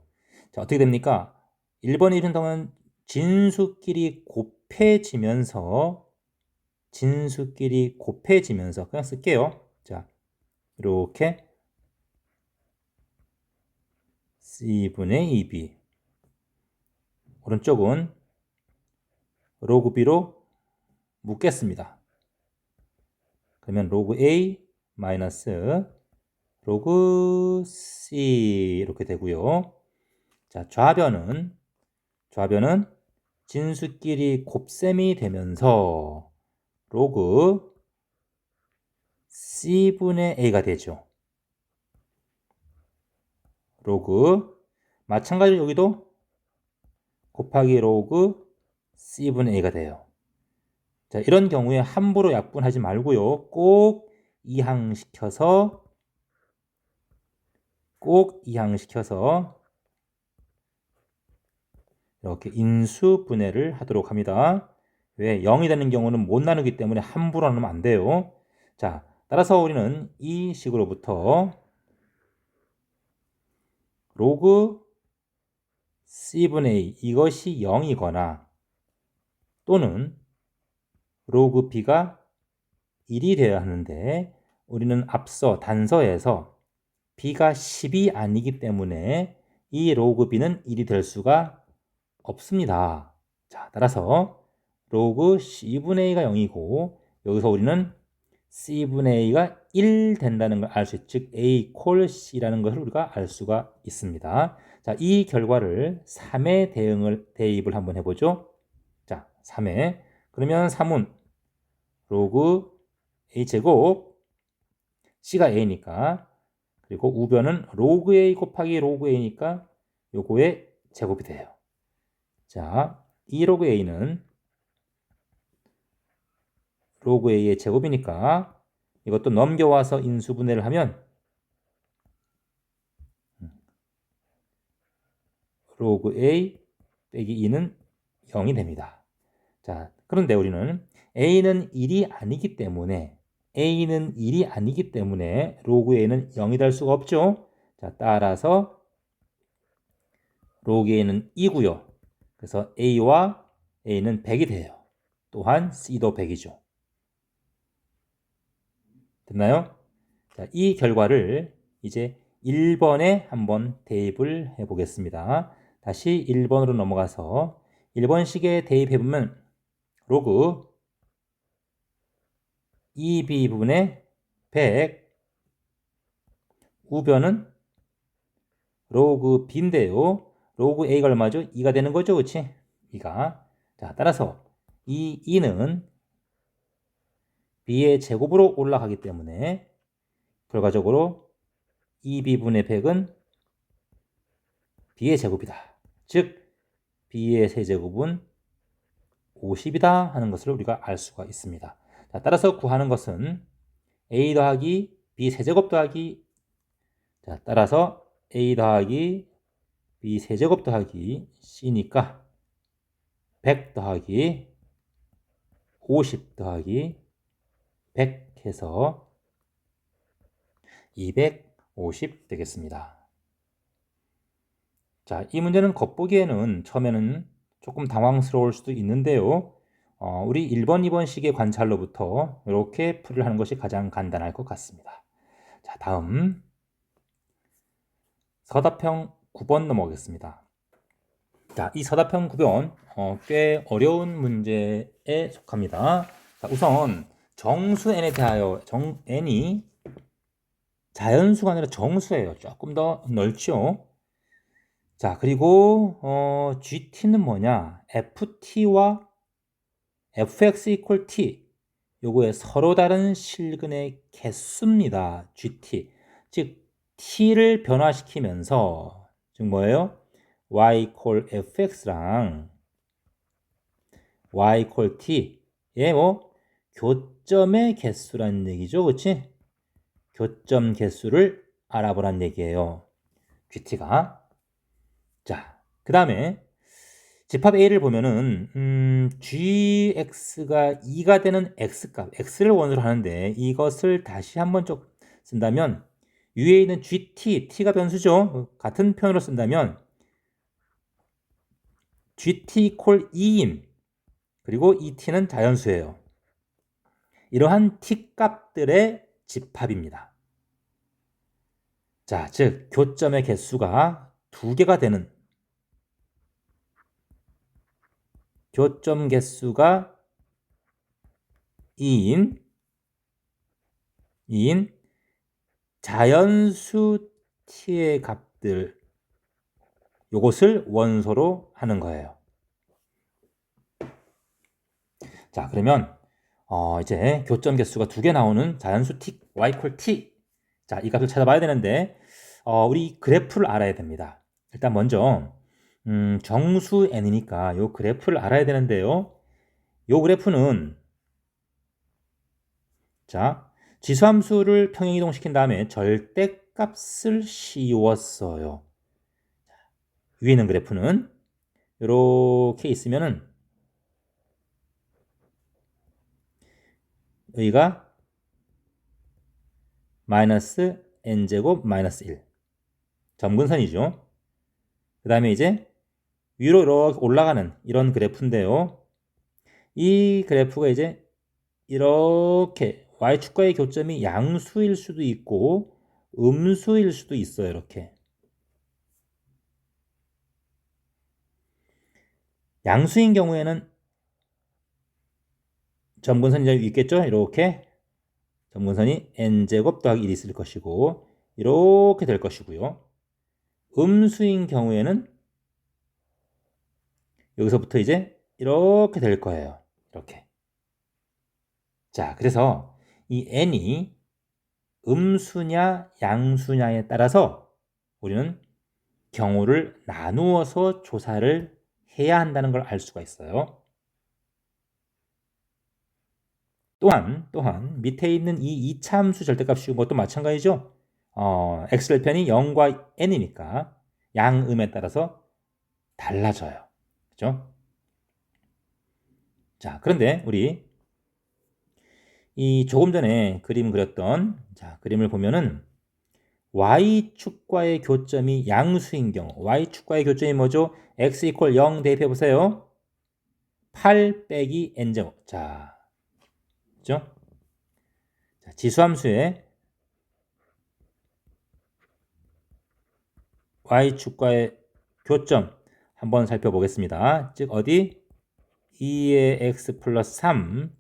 자, 어떻게 됩니까? 1번, 2번 더하면 진수끼리 곱해지면서 그냥 쓸게요. 자, 이렇게 C분의 2B 오른쪽은 로그 B로 묶겠습니다. 그러면 로그 A 마이너스 로그 C 이렇게 되고요. 자, 좌변은 진수끼리 곱셈이 되면서 로그 C분의 A가 되죠. 로그 마찬가지로 여기도 곱하기 로그 C분의 A가 돼요. 자, 이런 경우에 함부로 약분하지 말고요. 꼭 이항시켜서 이렇게 인수분해를 하도록 합니다. 왜? 0이 되는 경우는 못 나누기 때문에 함부로 나누면 안 돼요. 자, 따라서 우리는 이 식으로부터 로그 C분의 A 이것이 0이거나 또는 로그 B가 1이 되어야 하는데 우리는 앞서 단서에서 B가 10이 아니기 때문에 이 로그 B는 1이 될 수가 없습니다. 자, 따라서 로그 C분의 A가 0이고 여기서 우리는 C분의 A가 1 된다는 걸 알 수 있죠. 즉 A 콜 C라는 것을 우리가 알 수가 있습니다. 자, 이 결과를 3의 대입을 한번 해보죠. 자, 3의 그러면 3은 로그 A제곱 C가 A니까 그리고 우변은 로그 A 곱하기 로그 A니까 요거의 제곱이 돼요. 자, 이 로그 A는 로그 A의 제곱이니까 이것도 넘겨와서 인수분해를 하면 로그 A 빼기 2는 0이 됩니다. 자, 그런데 우리는 A는 1이 아니기 때문에 로그 A는 0이 될 수가 없죠. 자, 따라서 로그 A는 2고요. 그래서 A와 A는 100이 돼요. 또한 C도 100이죠. 됐나요? 자, 이 결과를 이제 1번에 한번 대입을 해 보겠습니다. 다시 1번으로 넘어가서 1번식에 대입해 보면 로그 2b분의 100 우변은 로그 b인데요. 로그 a가 얼마죠? 2가 되는 거죠. 그치? 2가. 자, 따라서 이 2는 b의 제곱으로 올라가기 때문에 결과적으로 2b분의 100은 b의 제곱이다. 즉 b의 세제곱은 50이다 하는 것을 우리가 알 수가 있습니다. 자, 따라서 구하는 것은 a 더하기 b 세제곱 더하기 자, 따라서 a 더하기 b 세제곱 더하기 c니까 100 더하기 50 더하기 100 해서 250 되겠습니다. 자, 이 문제는 겉보기에는 처음에는 조금 당황스러울 수도 있는데요. 우리 1번, 2번 식의 관찰로부터 이렇게 풀이를 하는 것이 가장 간단할 것 같습니다. 자, 다음 서답형 9번 넘어가겠습니다. 자, 이 서답형 9번 꽤 어려운 문제에 속합니다. 자, 우선 정수 n에 대하여 n이 자연수가 아니라 정수예요. 조금 더 넓죠. 자, 그리고 GT는 뭐냐? FT와 FX equal T 요거의 서로 다른 실근의 개수입니다. GT. 즉 T를 변화시키면서 즉 뭐예요? y 콜 fx랑 y 콜 t의 뭐 교점의 개수라는 얘기죠. 그치? 교점 개수를 알아보란 얘기예요. GT가. 자, 그 다음에 집합 A를 보면은 gx가 2가 되는 x값, x를 원으로 하는데 이것을 다시 한번 좀 쓴다면 위에 있는 gt, t가 변수죠. 같은 표현으로 쓴다면 gt 콜 2임 그리고 이 t는 자연수예요. 이러한 t 값들의 집합입니다. 자, 즉 교점의 개수가 2개가 되는 교점 개수가 2인 자연수 t의 값들 요것을 원소로 하는 거예요. 자, 그러면 이제 교점 개수가 2개 나오는 자연수 t, y 콜 t. 자, 이 값을 찾아봐야 되는데 우리 그래프를 알아야 됩니다. 일단 먼저 정수 n이니까 요 그래프를 알아야 되는데요. 요 그래프는 자, 지수함수를 평행 이동시킨 다음에 절대값을 씌웠어요. 위에 있는 그래프는 이렇게 있으면은 여기가 마이너스 n제곱 마이너스 1 점근선이죠. 그 다음에 이제 위로 이렇게 올라가는 이런 그래프인데요. 이 그래프가 이제 이렇게 y축과의 교점이 양수일 수도 있고 음수일 수도 있어요. 이렇게 양수인 경우에는 점근선이 있겠죠. 이렇게 점근선이 n제곱 더하기 1이 있을 것이고 이렇게 될 것이고요. 음수인 경우에는 여기서부터 이제 이렇게 될 거예요. 이렇게. 자, 그래서 이 n이 음수냐 양수냐에 따라서 우리는 경우를 나누어서 조사를 해야 한다는 걸 알 수가 있어요. 또한 밑에 있는 이 2차 함수 절대값 것도 마찬가지죠. x절편이 0과 n이니까 양음에 따라서 달라져요. 그죠? 자, 그런데 우리 이 조금 전에 그림 그렸던 그림을 보면은 y축과의 교점이 양수인 경우 y축과의 교점이 뭐죠? x 이퀄 0 대입해 보세요. 8 빼기 n제곱. 자, 그죠? 자, 지수함수의 y축과의 교점 한번 살펴보겠습니다. 즉 어디? 2의 x 플러스 3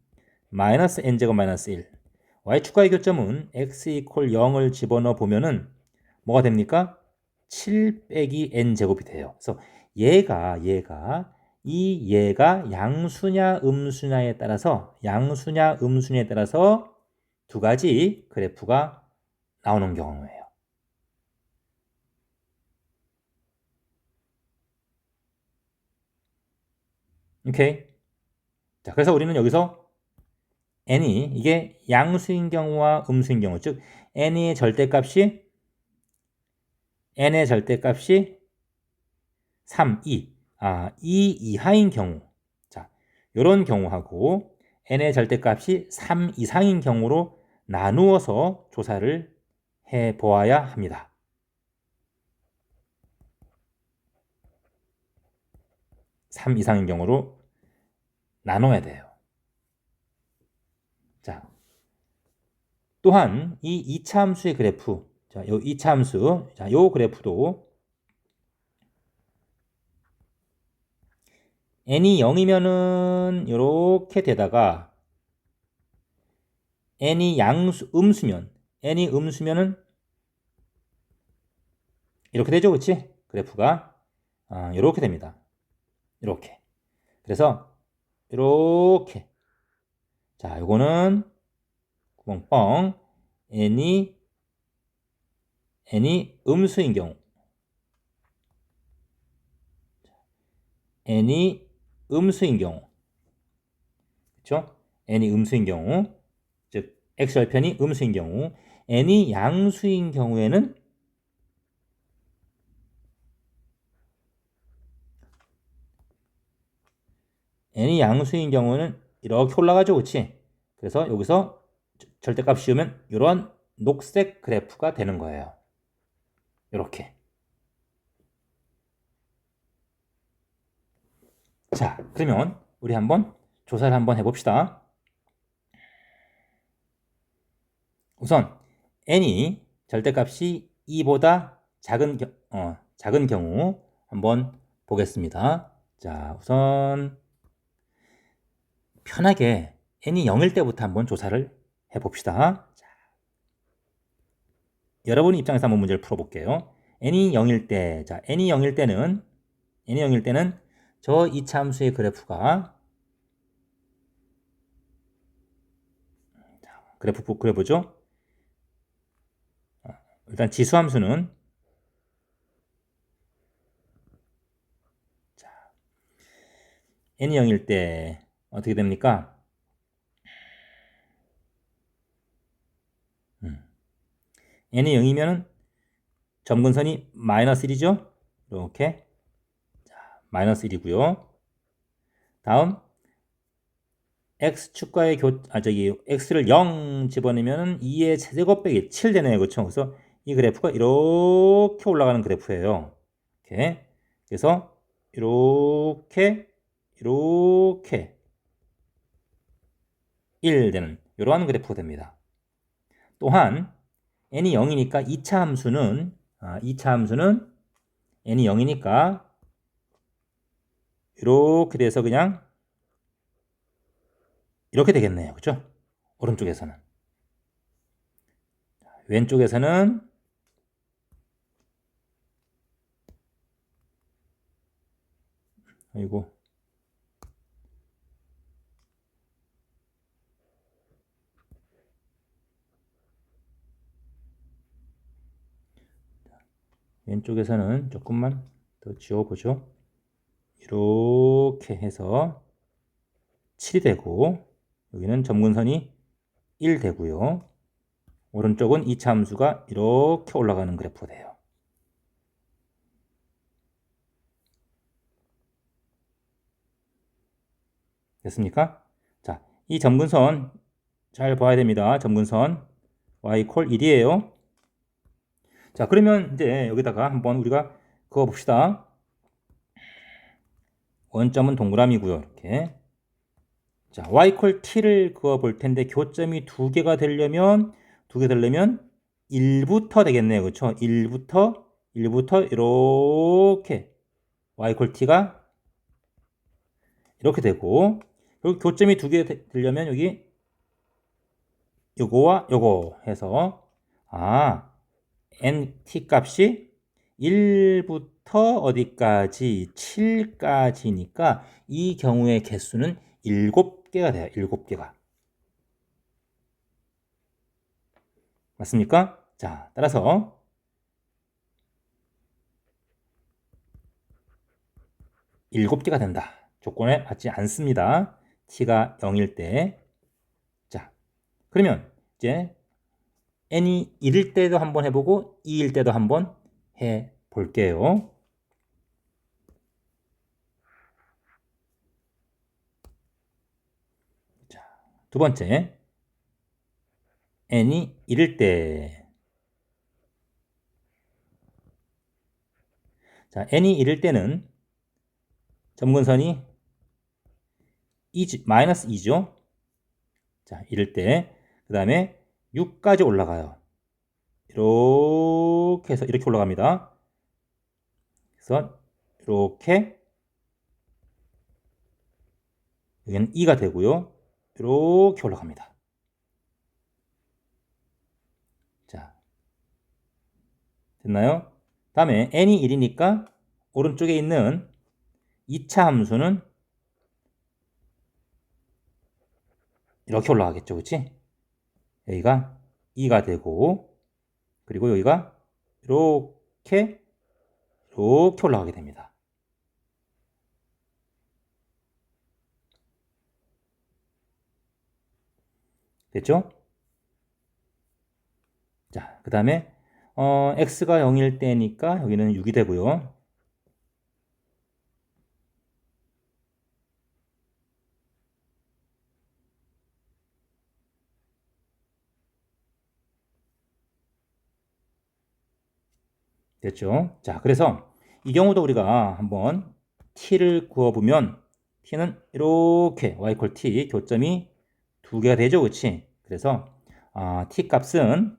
마이너스 n제곱 마이너스 1 y축과의 교점은 x 이퀄 0을 집어넣어 보면은 뭐가 됩니까? 7 빼기 n제곱이 돼요. 그래서 얘가 양수냐 음수냐에 따라서 두 가지 그래프가 나오는 경우예요. 오케이. 자, 그래서 우리는 여기서 n이 이게 양수인 경우와 음수인 경우, 즉 n의 절대값이 3, 2. 2 이하인 경우. 자, 요런 경우하고 n의 절대값이 3 이상인 경우로 나누어서 조사를 해 보아야 합니다. (3) 이상인 경우로 나눠야 돼요. 자, 또한 이 2차 함수의 그래프, 자, 요 2차 함수, 자, 요 그래프도 n이 0이면은 이렇게 되다가 n이 n이 음수면은 이렇게 되죠, 그렇지? 그래프가 이렇게 됩니다. 이렇게. 그래서 이렇게. 자, 요거는 구멍뻥 n이 음수인 경우. n이 음수인 경우, 그렇죠? n이 음수인 경우, 즉 x절편이 음수인 경우, n이 양수인 경우에는 n이 양수인 경우는 이렇게 올라가죠, 그렇지? 그래서 여기서 절대값 씌우면 이런 녹색 그래프가 되는 거예요. 이렇게. 자, 그러면 우리 한번 조사를 한번 해봅시다. 우선 n이 절대값이 2보다 작은 경우 한번 보겠습니다. 자, 우선 편하게 n이 0일 때부터 한번 조사를 해봅시다. 자, 여러분 입장에서 한번 문제를 풀어볼게요. n이 0일 때, 자, n이 0일 때는 저 이차함수의 그래프가, 그래프 그려보죠. 일단 지수함수는, 자, n이 0일 때 어떻게 됩니까? n이 0이면은 점근선이 마이너스 1이죠? 이렇게. 자, 마이너스 1이고요. 다음 x축과의 x를 0 집어넣으면 2의 세제곱 빼기 7 되네요. 그렇죠? 그래서 이 그래프가 이렇게 올라가는 그래프예요. 이렇게. 그래서 이렇게 1 되는 이러한 그래프가 됩니다. 또한 n이 0이니까 2차 함수는 n이 0이니까 이렇게 돼서 그냥 이렇게 되겠네요. 그렇죠? 오른쪽에서는. 왼쪽에서는 아이고 왼쪽에서는 조금만 더 지워보죠. 이렇게 해서 7이 되고 여기는 점근선이 1 되고요. 오른쪽은 2차 함수가 이렇게 올라가는 그래프가 돼요. 됐습니까? 자, 이 점근선 잘 봐야 됩니다. 점근선 y 콜 1이에요. 자, 그러면 이제 여기다가 한번 우리가 그어 봅시다. 원점은 동그라미고요. 이렇게. 자, y 콜 t를 그어 볼 텐데 교점이 두 개가 되려면 1부터 되겠네요. 그렇죠? 1부터 이렇게 y 콜 t가 이렇게 되고 여기 교점이 두 개 되려면 여기 요거와 요거 해서 nt 값이 1부터 어디까지 7까지니까 이 경우의 개수는 7개가 돼요. 7개가. 맞습니까? 자, 따라서 7개가 된다. 조건에 받지 않습니다. t가 0일 때. 자, 그러면 이제 n이 1일 때도 한번 해보고 2일 때도 한번 해볼게요. 자, 두 번째 n이 1일 때. 자, n이 1일 때는 점근선이 마이너스 2죠. 자, 이럴 때, 그 다음에 6까지 올라가요. 이렇게 해서 이렇게 올라갑니다. 그래서 이렇게, 여기는 2가 되고요. 이렇게 올라갑니다. 자, 됐나요? 다음에 n이 1이니까 오른쪽에 있는 2차 함수는 이렇게 올라가겠죠. 그치? 여기가 2가 되고, 그리고 여기가 이렇게 올라가게 됩니다. 됐죠? 자, 그 다음에 x가 0일 때니까 여기는 6이 되고요. 됐죠? 자, 그래서 이 경우도 우리가 한번 t를 구워보면 t는 이렇게 y 콜 t 교점이 두 개가 되죠, 그렇지? 그래서 t 값은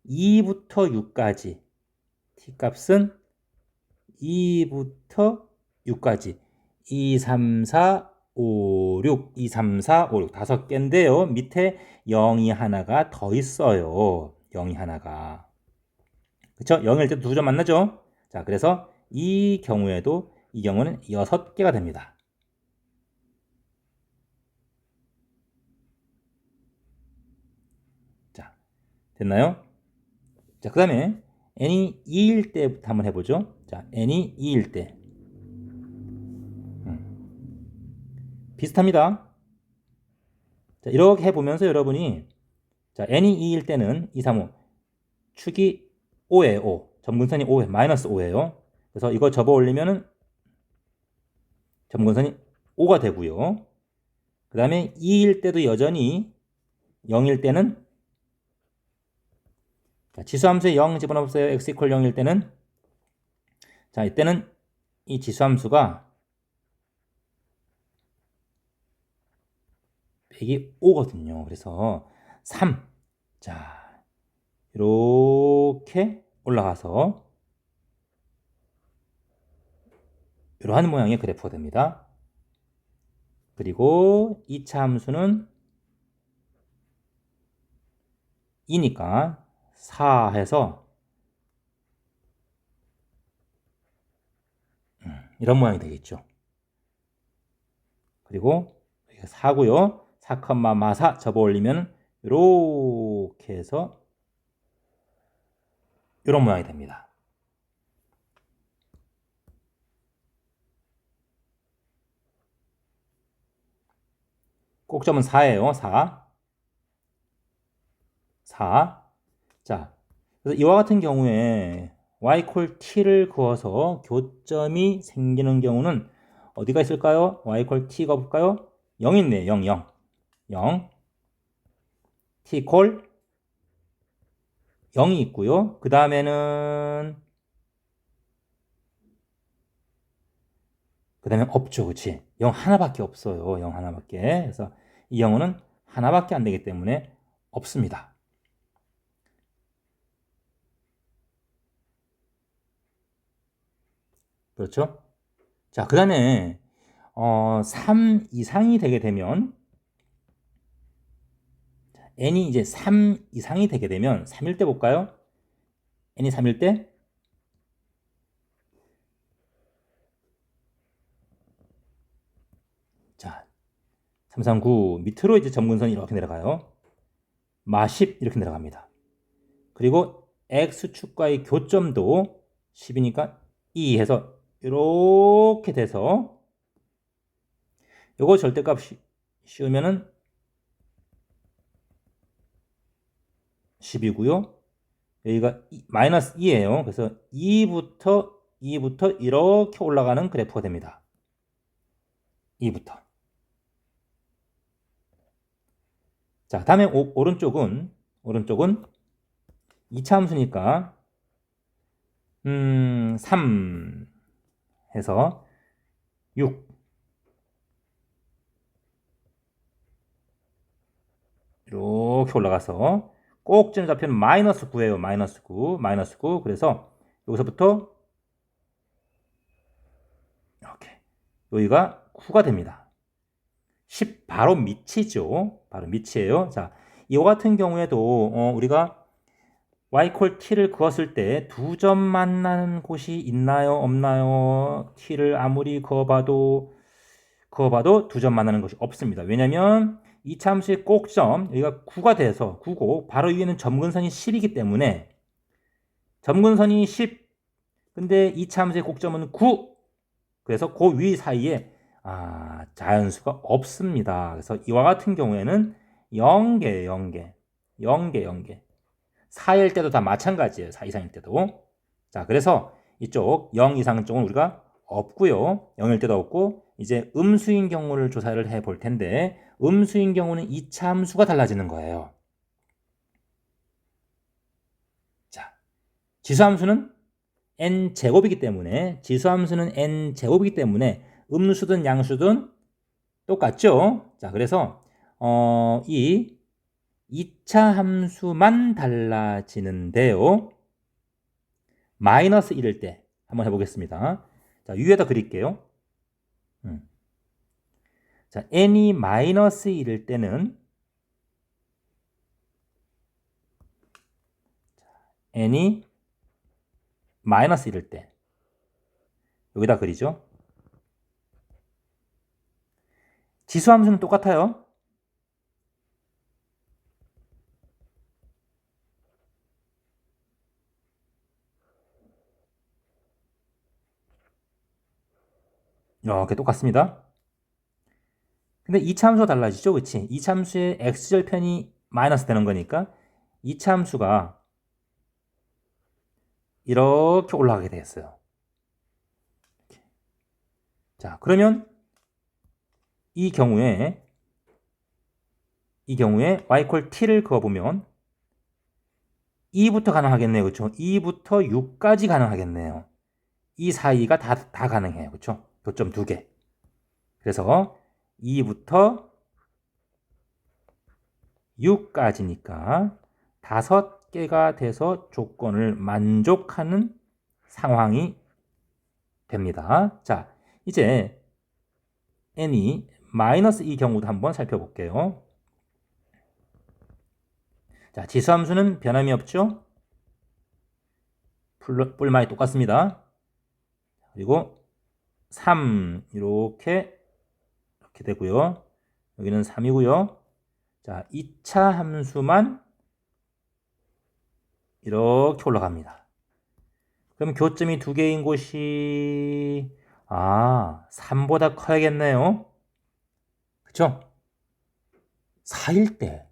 2부터 6까지 t 값은 2부터 6까지 2, 3, 4, 5, 6 2, 3, 4, 5, 6 다섯 개인데요. 밑에 0이 하나가 더 있어요. 0이 하나가. 그쵸? 0일 때 두 점 만나죠? 자, 그래서 이 경우에도 이 경우는 6개가 됩니다. 자, 됐나요? 자, 그 다음에 n이 2일 때부터 한번 해보죠. 자, n이 2일 때. 비슷합니다. 자, 이렇게 해보면서 여러분이 자, n이 2일 때는 2, 3, 5 축이 5예요. 5. 점근선이 5에 마이너스 5예요. 그래서 이거 접어 올리면은 점근선이 5가 되고요. 그 다음에 2일 때도 여전히 0일 때는 자, 지수함수에 0 집어넣었어요. x 이퀄 0일 때는 자, 이때는 이 지수함수가 빼기 5거든요. 그래서 3. 자, 이렇게 올라가서 이러한 모양의 그래프가 됩니다. 그리고 2차 함수는 2니까 4 해서 이런 모양이 되겠죠. 그리고 4고요. 4,4 접어 올리면 이렇게 해서 이런 모양이 됩니다. 꼭점은 4예요. 4. 4. 자, 그래서 이와 같은 경우에 y 콜 t를 그어서 교점이 생기는 경우는 어디가 있을까요? y 콜 t가 볼까요? 0 있네. 0, 0. 0. t 콜 0이 있고요. 그 다음에는 없죠. 그치? 0 하나밖에 없어요. 0 하나밖에. 그래서 이 경우는 하나밖에 안 되기 때문에 없습니다. 그렇죠? 자, 그 다음에 3 이상이 되게 되면 n이 이제 3 이상이 되게 되면 3일 때 볼까요? n이 3일 때 자, 3, 3, 9 밑으로 이제 점근선이 이렇게 내려가요. 마 10 이렇게 내려갑니다. 그리고 x축과의 교점도 10이니까 2 해서 이렇게 돼서 요거 절대값 씌우면은 10이고요. 여기가 마이너스 2예요. 그래서 2부터 이렇게 올라가는 그래프가 됩니다. 2부터. 자, 다음에 오른쪽은 2차 함수니까 3 해서 6 이렇게 올라가서 꼭지는 좌표는 마이너스 9예요. 마이너스 9. 그래서 여기서부터 이렇게 여기가 9가 됩니다. 10 바로 밑이죠. 바로 밑이에요. 자, 이와 같은 경우에도 우리가 y 콜 t를 그었을 때 두 점 만나는 곳이 있나요? 없나요? t를 아무리 그어봐도 두 점 만나는 것이 없습니다. 왜냐면 이 참수의 꼭점 여기가 9가 돼서 9고 바로 위에는 점근선이 10이기 때문에 점근선이 10 근데 이 참수의 꼭점은 9 그래서 그 위 사이에 자연수가 없습니다. 그래서 이와 같은 경우에는 0개, 0개. 0개, 0개. 4일 때도 다 마찬가지예요. 4 이상일 때도. 자, 그래서 이쪽 0 이상 쪽은 우리가 없고요. 0일 때도 없고 이제 음수인 경우를 조사를 해 볼 텐데 음수인 경우는 2차 함수가 달라지는 거예요. 자, 지수함수는 n제곱이기 때문에 지수함수는 n제곱이기 때문에 음수든 양수든 똑같죠. 자, 그래서 이 2차 함수만 달라지는데요. 마이너스 1일 때 한번 해보겠습니다. 자, 위에다 그릴게요. 자, n이 마이너스 1일 때는 n이 마이너스 1일 때 여기다 그리죠. 지수함수는 똑같아요. 이렇게 똑같습니다. 근데 2차 함수가 달라지죠. 그치? 2차 함수의 x절편이 마이너스 되는 거니까 2차 함수가 이렇게 올라가게 되겠어요. 자, 그러면 이 경우에 y 콜 t를 그어보면 2부터 가능하겠네요. 그렇죠? 2부터 6까지 가능하겠네요. 이 사이가 다 가능해요. 그렇죠? 교점 2개. 그래서 2부터 6까지니까 5개가 돼서 조건을 만족하는 상황이 됩니다. 자, 이제 n이 마이너스 이 경우도 한번 살펴볼게요. 자, 지수함수는 변함이 없죠? 뿔마이 똑같습니다. 그리고 3 이렇게 되고요. 여기는 3이고요. 자, 2차 함수만 이렇게 올라갑니다. 그럼 교점이 2개인 곳이 3보다 커야겠네요. 그쵸? 4일 때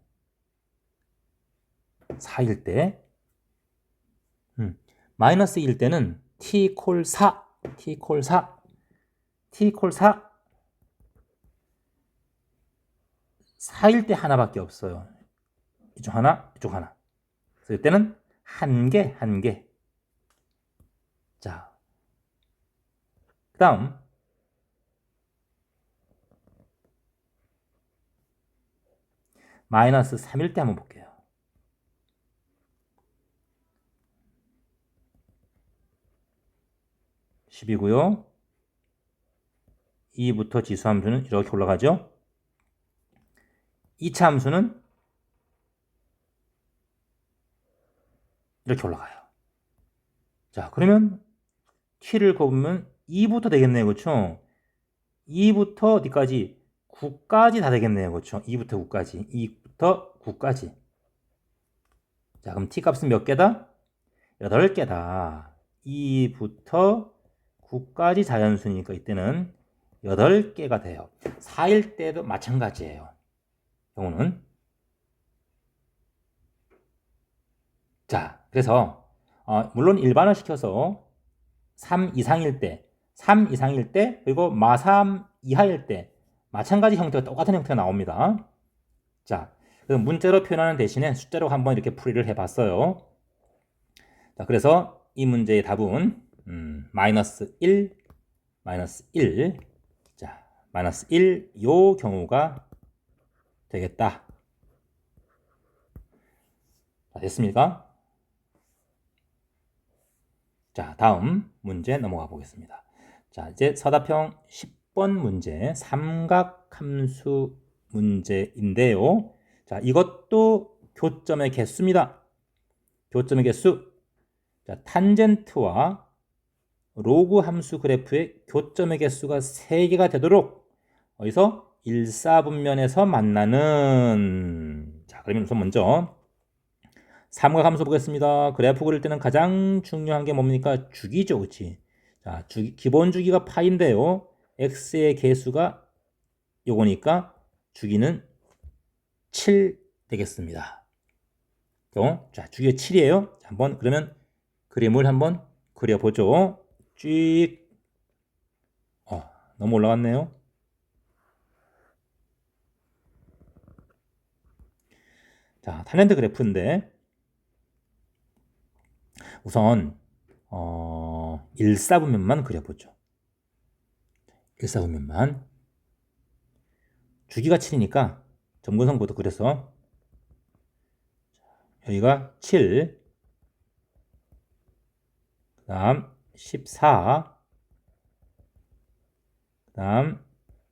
마이너스 1일 때는 t 콜 4 4일 때 하나밖에 없어요. 이쪽 하나, 이쪽 하나. 그래서 이때는 한 개. 자, 그 다음 마이너스 3일 때 한번 볼게요. 10이고요. 2부터 지수함수는 이렇게 올라가죠. 2차 함수는 이렇게 올라가요. 자, 그러면 t를 곱으면 2부터 되겠네요. 그렇죠? 2부터 어디까지? 9까지 다 되겠네요. 그렇죠? 2부터 9까지. 2부터 9까지. 자, 그럼 t 값은 몇 개다? 8개다. 2부터 9까지 자연수니까 이때는 8개가 돼요. 4일 때도 마찬가지예요. 경우는. 자, 그래서 물론 일반화 시켜서 3 이상일 때 그리고 마3 이하일 때 마찬가지 형태가 똑같은 형태가 나옵니다. 자, 그럼 문자로 표현하는 대신에 숫자로 한번 이렇게 풀이를 해봤어요. 자, 그래서 이 문제의 답은 마이너스 1, 자, 마이너스 1, 요 경우가 되겠다. 자, 됐습니까? 자, 다음 문제 넘어가 보겠습니다. 자, 이제 서답형 10번 문제, 삼각함수 문제인데요. 자, 이것도 교점의 개수입니다. 교점의 개수. 자, 탄젠트와 로그 함수 그래프의 교점의 개수가 3개가 되도록 어디서 일사분면에서 만나는. 자, 그러면 우선 먼저 삼각함수 보겠습니다. 그래프 그릴 때는 가장 중요한 게 뭡니까? 주기죠, 그치? 자, 기본 주기가 파인데요. x의 개수가 요거니까 주기는 7 되겠습니다. 자, 주기가 7이에요. 한번 그러면 그림을 한번 그려보죠. 쭉. 너무 올라갔네요. 자, 탄젠트 그래프인데 우선 일사분면만 그려보죠. 일사분면만. 주기가 7이니까 점근선부터 그려서 여기가 7, 그 다음 14, 그 다음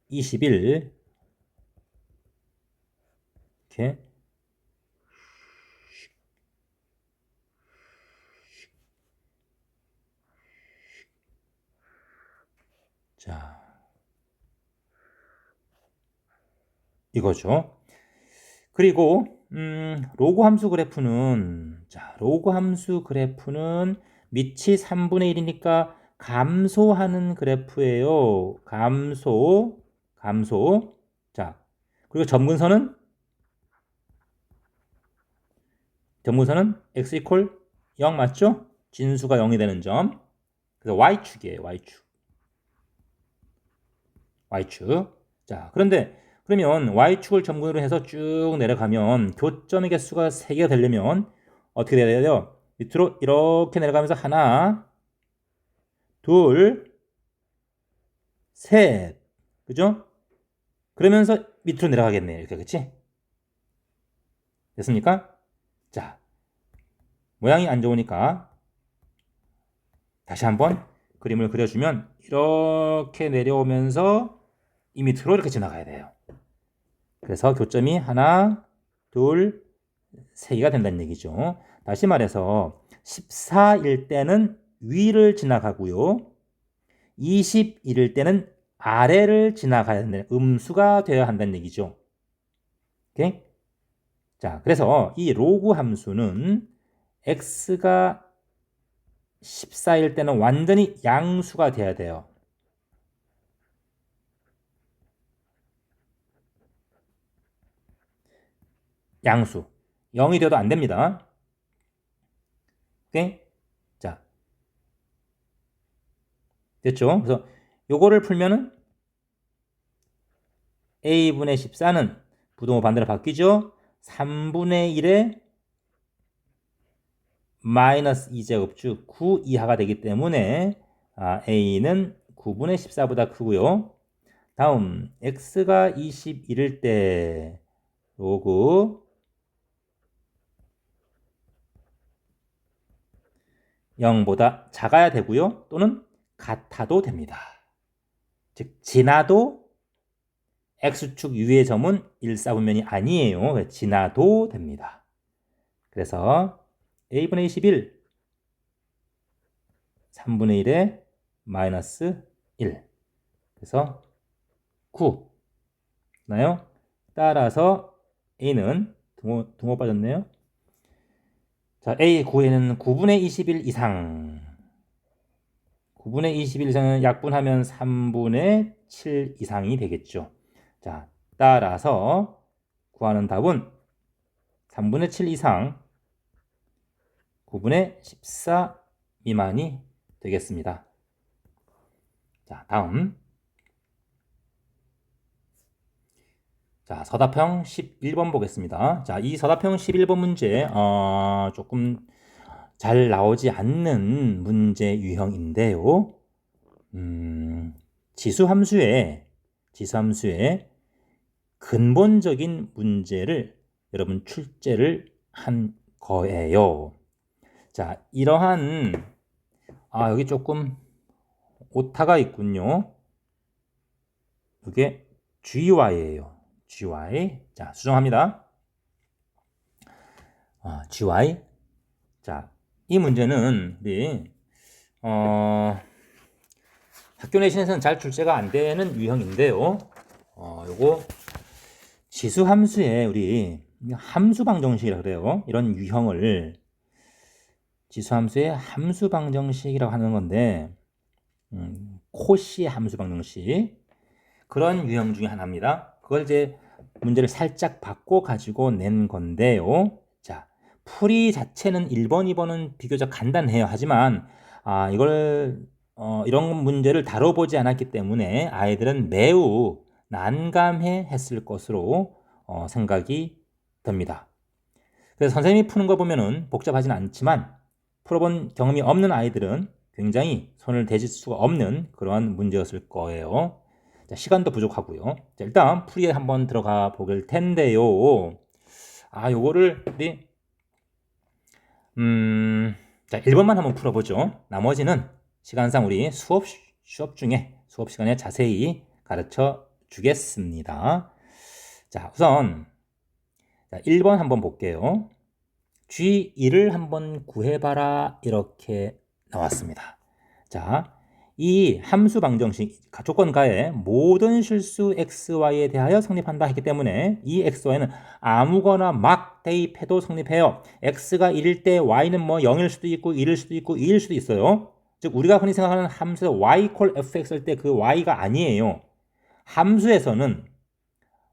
21 이렇게 자 이거죠. 그리고 로그 함수 그래프는 로그 함수 그래프는 밑이 3분의 1이니까 감소하는 그래프예요. 감소. 자, 그리고 점근선은 x 이퀄 0 맞죠? 진수가 0이 되는 점. 그래서 y축이에요. y축. 자, 그러면 y축을 점근으로 해서 쭉 내려가면 교점의 개수가 3개가 되려면 어떻게 돼야 돼요? 밑으로 이렇게 내려가면서 하나, 둘, 셋. 그죠? 그러면서 밑으로 내려가겠네요. 이렇게, 그치? 됐습니까? 자, 모양이 안 좋으니까 다시 한번 그림을 그려주면 이렇게 내려오면서 이 밑으로 이렇게 지나가야 돼요. 그래서 교점이 하나, 둘, 3개가 된다는 얘기죠. 다시 말해서 14일 때는 위를 지나가고요. 21일 때는 아래를 지나가야 된다는 음수가 되어야 한다는 얘기죠. 오케이? 자, 그래서 이 로그 함수는 x가 14일 때는 완전히 양수가 돼야 돼요. 양수. 0이 돼도 안 됩니다. 오케이? 자, 됐죠? 그래서 요거를 풀면은 a분의 14는 부동호 반대로 바뀌죠? 3분의 1에 마이너스 2제곱축 9 이하가 되기 때문에 a는 9분의 14보다 크고요. 다음 x가 21일 때 로그 0보다 작아야 되고요. 또는 같아도 됩니다. 즉 지나도 x축 위의 점은 일사분면이 아니에요. 지나도 됩니다. 그래서 a분의 21 3분의 1에 마이너스 1 그래서 9 나요? 따라서 a는 동호 빠졌네요. 자, a 구에는 9분의 21 이상 9분의 21 이상은 약분하면 3분의 7 이상이 되겠죠. 자, 따라서 구하는 답은 3분의 7 이상 9분의 14 미만이 되겠습니다. 자, 다음. 자, 서답형 11번 보겠습니다. 자, 이 서답형 11번 문제 조금 잘 나오지 않는 문제 유형인데요. 지수함수의 근본적인 문제를 여러분 출제를 한 거예요. 자, 이러한 여기 조금 오타가 있군요. 이게 GY예요. GY. 자, 수정합니다. GY. 자, 이 문제는 우리 학교 내신에서는 잘 출제가 안 되는 유형인데요. 요거 지수 함수에 우리 함수 방정식이라고 그래요. 이런 유형을 지수 함수의 함수 방정식이라고 하는 건데 코시 함수 방정식 그런 유형 중에 하나입니다. 그걸 이제 문제를 살짝 바꿔 가지고 낸 건데요. 자, 풀이 자체는 1번, 2번은 비교적 간단해요. 하지만 이런 문제를 다뤄보지 않았기 때문에 아이들은 매우 난감해 했을 것으로 생각이 듭니다. 그래서 선생님이 푸는 거 보면은 복잡하진 않지만 풀어본 경험이 없는 아이들은 굉장히 손을 대실 수가 없는 그러한 문제였을 거예요. 자, 시간도 부족하고요. 자, 일단 풀이에 한번 들어가 보길 텐데요. 요거를 우리 자, 1번만 한번 풀어보죠. 나머지는 시간상 우리 수업 시간에 자세히 가르쳐 주겠습니다. 자, 우선 자, 1번 한번 볼게요. G1을 한번 구해봐라 이렇게 나왔습니다. 자, 이 함수 방정식 조건가에 모든 실수 xy에 대하여 성립한다 했기 때문에 이 xy는 아무거나 막 대입해도 성립해요. x가 1일 때 y는 뭐 0일 수도 있고 1일 수도 있고 2일 수도 있어요. 즉 우리가 흔히 생각하는 함수에서 y 콜 fx일 때 그 y가 아니에요. 함수에서는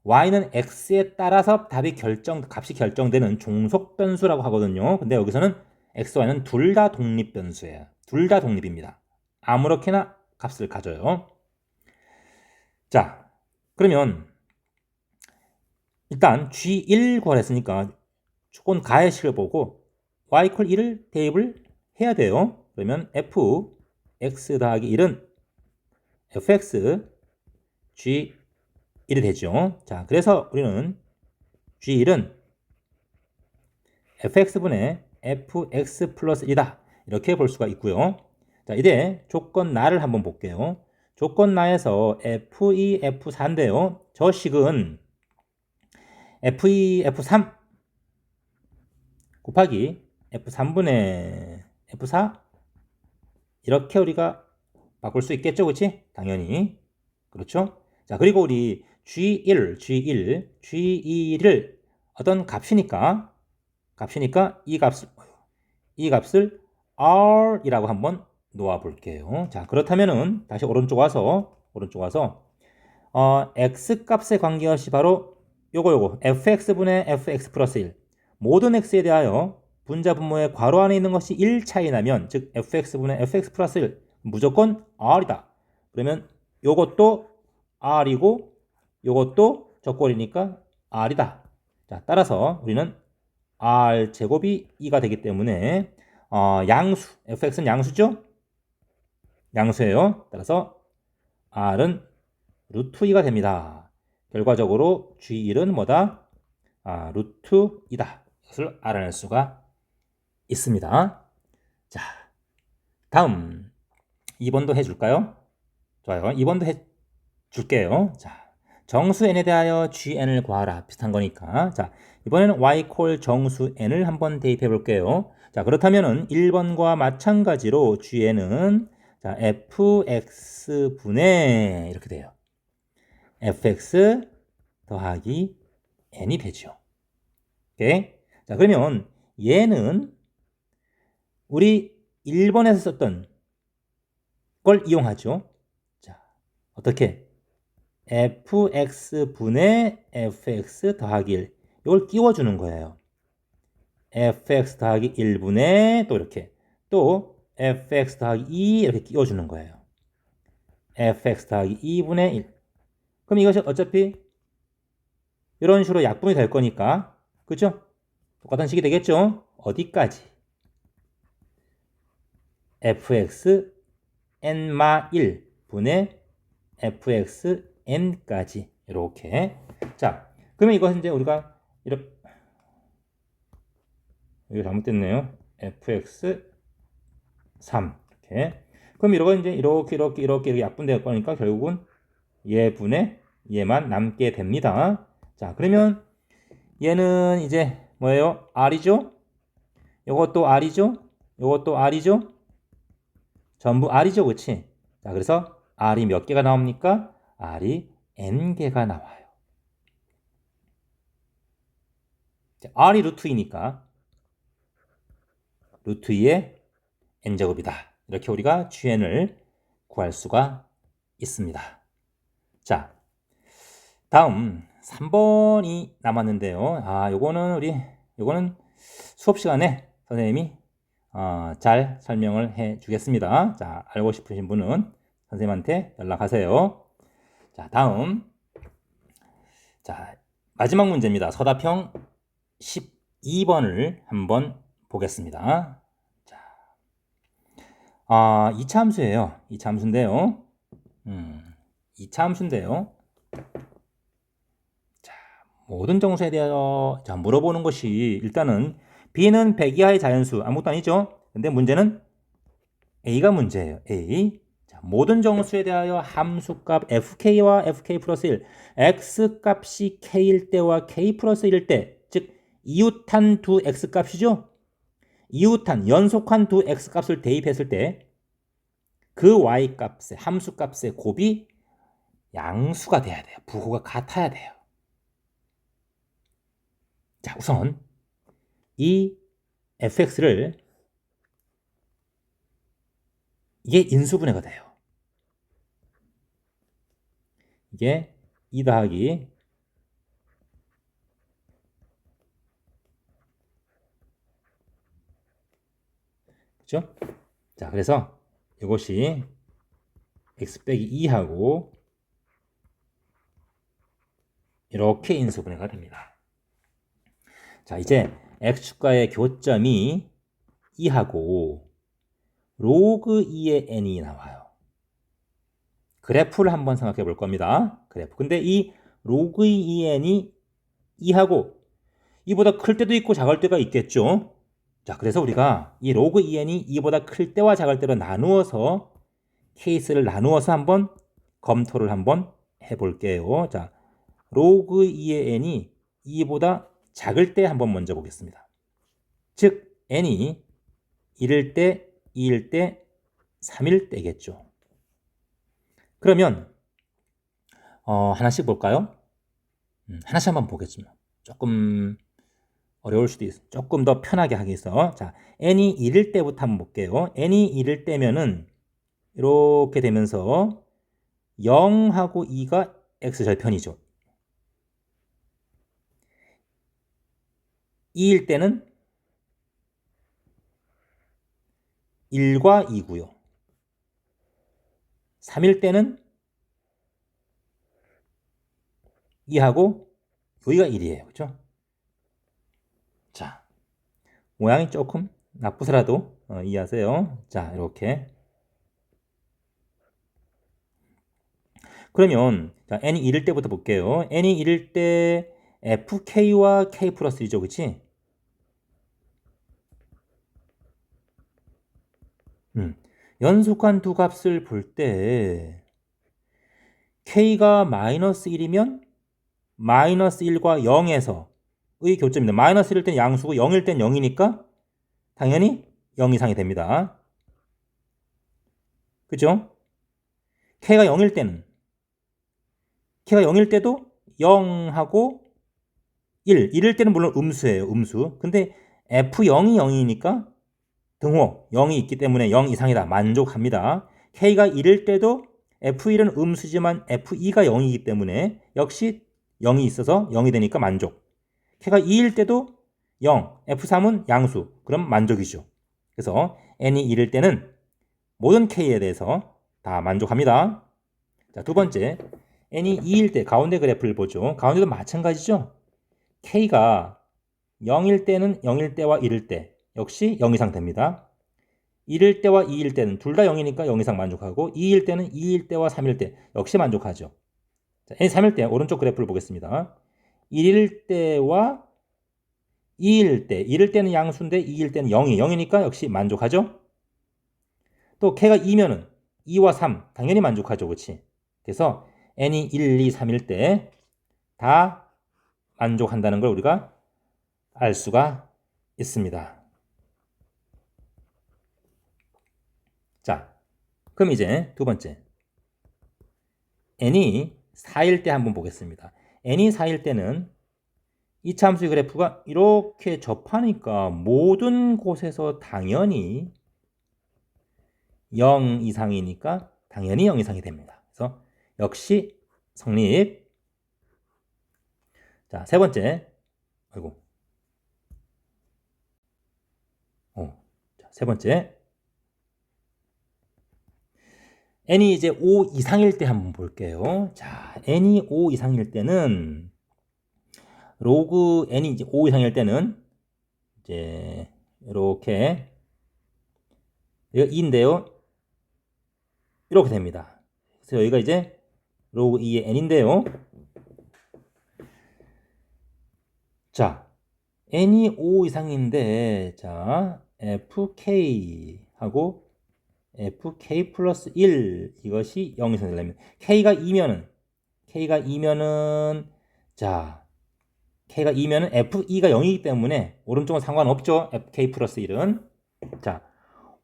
y는 x에 따라서 값이 결정되는 종속 변수라고 하거든요. 근데 여기서는 x, y는 둘 다 독립 변수예요. 둘 다 독립입니다. 아무렇게나 값을 가져요. 자, 그러면 일단 G1 구하랬으니까 조건 가해식을 보고 y 콜 1을 대입을 해야 돼요. 그러면 fx 더하기 1은 fx G1이 되죠. 자, 그래서 우리는 G1은 fx분의 fx 플러스 1이다. 이렇게 볼 수가 있고요. 자, 이제 조건 나를 한번 볼게요. 조건 나에서 f2, f4인데요. 저 식은 f2, f3 곱하기 f3분의 f4 이렇게 우리가 바꿀 수 있겠죠. 그렇지? 당연히. 그렇죠? 자, 그리고 우리 G1, G2를 어떤 값이니까 이 값을 R이라고 한번 놓아 볼게요. 자, 그렇다면은 다시 오른쪽 와서 x 값에 관계없이 바로 요거 fx분의 fx 플러스 1 모든 x에 대하여 분자 분모의 괄호 안에 있는 것이 1 차이 나면 즉 fx분의 fx 플러스 1 무조건 R이다. 그러면 요것도 R이고 요것도 적골이니까 R이다. 자, 따라서 우리는 R 제곱이 2가 되기 때문에 양수 fx는 양수죠? 양수예요. 따라서 R은 루트 2가 됩니다. 결과적으로 G1은 뭐다? 루트 2다. 이것을 알아낼 수가 있습니다. 자, 다음 2번도 해줄까요? 좋아요. 2번도 해줄게요. 자, 정수 n에 대하여 gn을 구하라. 비슷한 거니까. 자, 이번에는 y 콜 정수 n을 한번 대입해 볼게요. 자, 그렇다면은 1번과 마찬가지로 gn은 자, fx분의 이렇게 돼요. fx 더하기 n이 되죠. 오케이? 자, 그러면 얘는 우리 1번에서 썼던 걸 이용하죠. 자, 어떻게? fx분의 fx 더하기 1 이걸 끼워주는 거예요. fx 더하기 1분의 또 이렇게 또 fx 더하기 2 이렇게 끼워주는 거예요. fx 더하기 2분의 1 그럼 이것이 어차피 이런 식으로 약분이 될 거니까 그렇죠? 똑같은 식이 되겠죠? 어디까지? fx n마 1 분의 fx n까지 이렇게. 자, 그러면 이것은 이제 우리가 이렇게 이거 잘못됐네요. fx 3 이렇게. 그럼 이거 이제 이렇게 약분될 거니까 결국은 얘분의 얘만 남게 됩니다. 자, 그러면 얘는 이제 뭐예요? R이죠? 요것도 R이죠? 요것도 R이죠? 전부 R이죠, 그치? 자, 그래서 R이 몇 개가 나옵니까? R이 N개가 나와요. 자, R이 루트 2니까 루트 2의 N제곱이다. 이렇게 우리가 GN을 구할 수가 있습니다. 자, 다음 3번이 남았는데요. 요거는 수업 시간에 선생님이 잘 설명을 해 주겠습니다. 자, 알고 싶으신 분은 선생님한테 연락하세요. 자, 다음. 자, 마지막 문제입니다. 서답형 12번을 한번 보겠습니다. 자, 2차 함수예요. 2차 함수인데요. 2차 함수인데요. 자, 모든 정수에 대하여 물어보는 것이 일단은 B는 100 이하의 자연수 아무것도 아니죠. 근데 문제는 A가 문제예요. A. 자, 모든 정수에 대하여 함수값 fk와 fk 플러스 1, x값이 k일 때와 k 플러스 1일 때, 즉 이웃한 두 x값이죠. 이웃한 연속한 두 x값을 대입했을 때 그 y값의 함수값의 곱이 양수가 돼야 돼요. 부호가 같아야 돼요. 자, 우선 이 fx를 이게 인수분해가 돼요. 이게 2 더하기 그렇죠? 자, 그래서 이것이 x 빼기 2하고 이렇게 인수분해가 됩니다. 자, 이제 x축과의 교점이 2하고 로그 2의 n이 나와요. 그래프를 한번 생각해 볼 겁니다. 그래프. 근데 이 로그 2의 n이 2하고 이보다 클 때도 있고 작을 때가 있겠죠. 자, 그래서 우리가 이 로그 2n이 2보다 클 때와 작을 때로 나누어서 케이스를 나누어서 한번 검토를 한번 해볼게요. 자, 로그 2의 n이 2보다 작을 때 한번 먼저 보겠습니다. 즉 n이 1일 때, 2일 때, 3일 때겠죠. 그러면 하나씩 볼까요? 하나씩 한번 보겠습니다. 조금 어려울 수도 있어요. 조금 더 편하게 하기 위해서. 자, n이 1일 때부터 한번 볼게요. n이 1일 때면은 이렇게 되면서 0하고 2가 x절편이죠. 2일 때는 1과 2고요. 3일 때는 2하고 여기가 1이에요. 그렇죠? 자, 모양이 조금 나쁘더라도 이해하세요. 자, 이렇게. 그러면 자, n이 1일 때부터 볼게요. n이 1일 때 fk와 k 플러스 1이죠. 그치? 연속한 두 값을 볼 때 k가 마이너스 1이면 마이너스 1과 0에서 의 교점입니다. 마이너스 1일 땐 양수고 0일 땐 0이니까 당연히 0 이상이 됩니다. 그죠? k가 0일 때도 0하고 1일 때는 물론 음수예요. 음수. 근데 f0이 0이니까 등호 0이 있기 때문에 0 이상이다. 만족합니다. k가 1일 때도 f1은 음수지만 f2가 0이기 때문에 역시 0이 있어서 0이 되니까 만족. k가 2일 때도 0, f3은 양수. 그럼 만족이죠. 그래서 n이 1일 때는 모든 k에 대해서 다 만족합니다. 자, 두 번째, n이 2일 때 가운데 그래프를 보죠. 가운데도 마찬가지죠. k가 0일 때는 0일 때와 1일 때 역시 0 이상 됩니다. 1일 때와 2일 때는 둘 다 0이니까 0 이상 만족하고 2일 때는 2일 때와 3일 때 역시 만족하죠. 자, 3일 때 오른쪽 그래프를 보겠습니다. 1일 때와 2일 때 1일 때는 양수인데 2일 때는 0이니까 역시 만족하죠. 또 k가 2면은 2와 3 당연히 만족하죠. 그렇지? 그래서 n이 1, 2, 3일 때 다 만족한다는 걸 우리가 알 수가 있습니다. 자, 그럼 이제 두 번째 n이 4일 때 한번 보겠습니다. n이 4일 때는 이 참수의 그래프가 이렇게 접하니까 모든 곳에서 당연히 0 이상이니까 당연히 0 이상이 됩니다. 그래서 역시 성립. 자, 세 번째. 아이고. 자, 세 번째. n이 이제 5 이상일 때 한번 볼게요. 자, n이 5 이상일 때는 로그 n이 이제 5 이상일 때는 이제 이렇게 여기가 2인데요. 이렇게 됩니다. 그래서 여기가 이제 로그 2의 n인데요. 자, n이 5 이상인데 자, fk하고 fk 플러스 1 이것이 0 이상 되려면 k가 2면은 자, k가 2면은 f2가 0이기 때문에 오른쪽은 상관없죠. fk 플러스 1은. 자,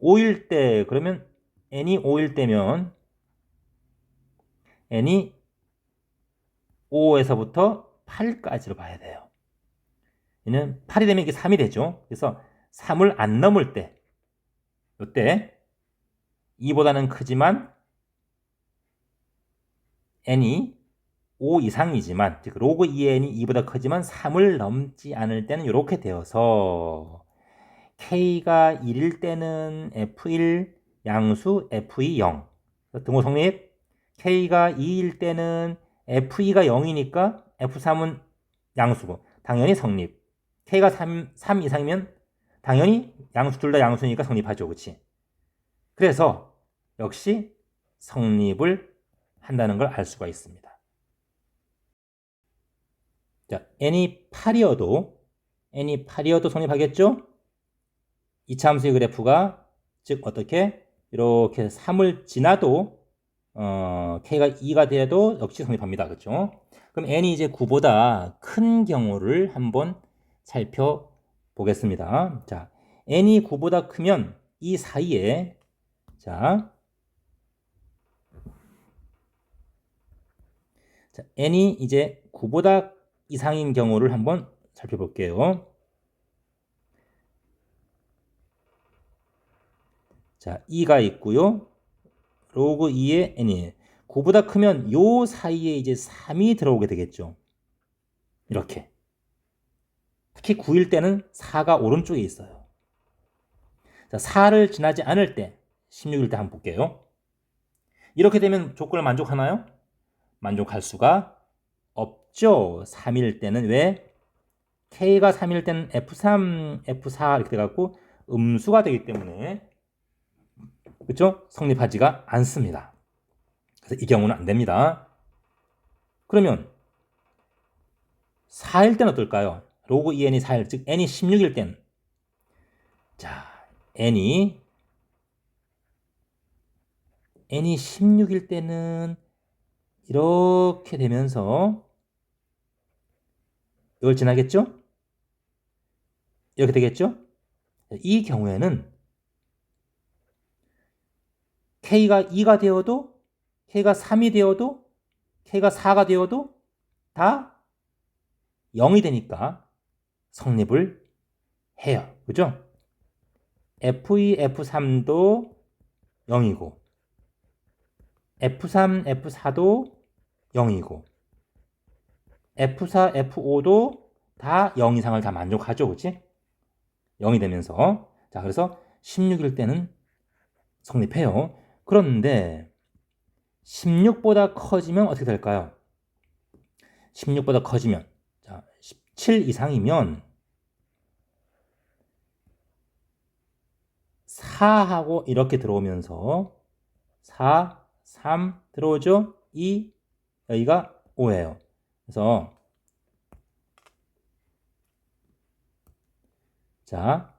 5일 때 그러면 n이 5일 때면 n이 5에서부터 8까지로 봐야 돼요. 얘는 8이 되면 이게 3이 되죠. 그래서 3을 안 넘을 때 이때 2보다는 크지만 n이 5 이상이지만 즉 로그 2의 n이 2보다 크지만 3을 넘지 않을 때는 이렇게 되어서 k가 1일 때는 f1 양수 f2 0 등호 성립. k가 2일 때는 f2가 0이니까 f3은 양수고 당연히 성립. k가 3 이상이면 당연히 양수 둘 다 양수니까 성립하죠. 그치? 그래서 역시 성립을 한다는 걸 알 수가 있습니다. 자, n이 8이어도 성립하겠죠? 이차함수의 그래프가 즉 어떻게 이렇게 3을 지나도 k가 2가 돼도 역시 성립합니다. 그렇죠? 그럼 n이 이제 9보다 큰 경우를 한번 살펴보겠습니다. 자, n이 9보다 크면 이 사이에 자, n이 이제 9보다 이상인 경우를 한번 살펴볼게요. 자, 2가 있고요. 로그 2의 n이 9보다 크면 요 사이에 이제 3이 들어오게 되겠죠. 이렇게. 특히 9일 때는 4가 오른쪽에 있어요. 자, 4를 지나지 않을 때 16일 때 한번 볼게요. 이렇게 되면 조건을 만족하나요? 만족할 수가 없죠. 3일 때는 왜? K가 3일 때는 F3, F4 이렇게 돼갖고 음수가 되기 때문에 그렇죠? 성립하지가 않습니다. 그래서 이 경우는 안 됩니다. 그러면 4일 때는 어떨까요? 로그 2n이 4일, 즉 n이 16일 때는 자, n이 16일 때는 이렇게 되면서 이걸 지나겠죠? 이렇게 되겠죠? 이 경우에는 K가 2가 되어도 K가 3이 되어도 K가 4가 되어도 다 0이 되니까 성립을 해요. 그죠? F2, F3도 0이고 F3, F4도 0이고 F4, F5도 다 0 이상을 다 만족하죠. 그치? 0이 되면서 자, 그래서 16일 때는 성립해요. 그런데 16보다 커지면 어떻게 될까요? 16보다 커지면 자, 17 이상이면 4하고 이렇게 들어오면서 4, 3 들어오죠? 2, 여기가 5예요. 그래서 자,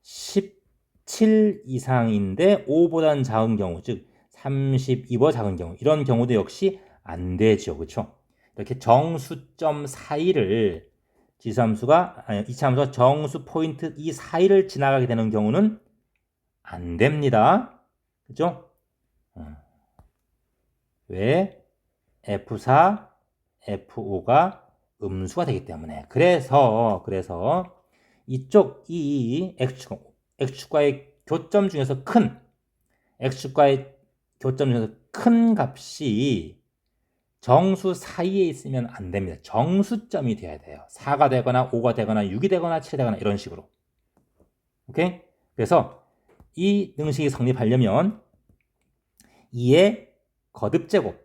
17 이상인데 5보다는 작은 경우, 즉 32보다 작은 경우, 이런 경우도 역시 안 되죠. 그렇죠? 이렇게 정수점 사이를 지수함수가 이차함수가 정수 포인트 이 사이를 지나가게 되는 경우는 안 됩니다. 그렇죠? 왜? F4, F5가 음수가 되기 때문에. 그래서 이쪽 이 x축과의 교점 중에서 큰 x축과의 교점 중에서 큰 값이 정수 사이에 있으면 안 됩니다. 정수점이 돼야 돼요. 4가 되거나 5가 되거나 6이 되거나 7이 되거나 이런 식으로. 오케이? 그래서 이 등식이 성립하려면 2의 거듭제곱,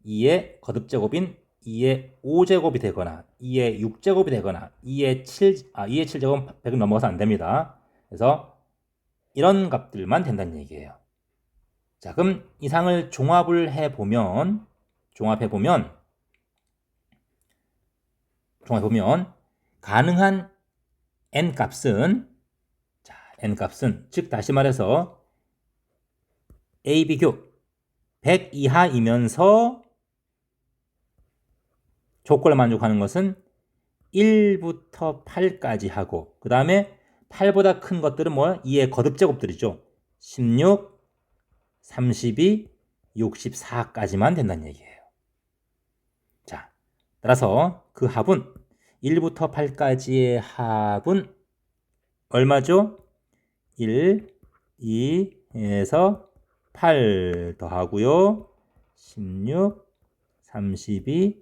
2의 거듭제곱인 2의 5제곱이 되거나 2의 6제곱이 되거나 2의 7제곱 100을 넘어가서 안 됩니다. 그래서 이런 값들만 된다는 얘기예요. 자, 그럼 이상을 종합해 보면 가능한 n 값은 즉 다시 말해서 a, b 교 100 이하이면서 조건을 만족하는 것은 1부터 8까지 하고 그 다음에 8보다 큰 것들은 뭐야? 2의 거듭제곱들이죠. 16, 32, 64까지만 된다는 얘기예요. 자, 따라서 그 합은 1부터 8까지의 합은 얼마죠? 1, 2에서 8 더하고요. 16, 32,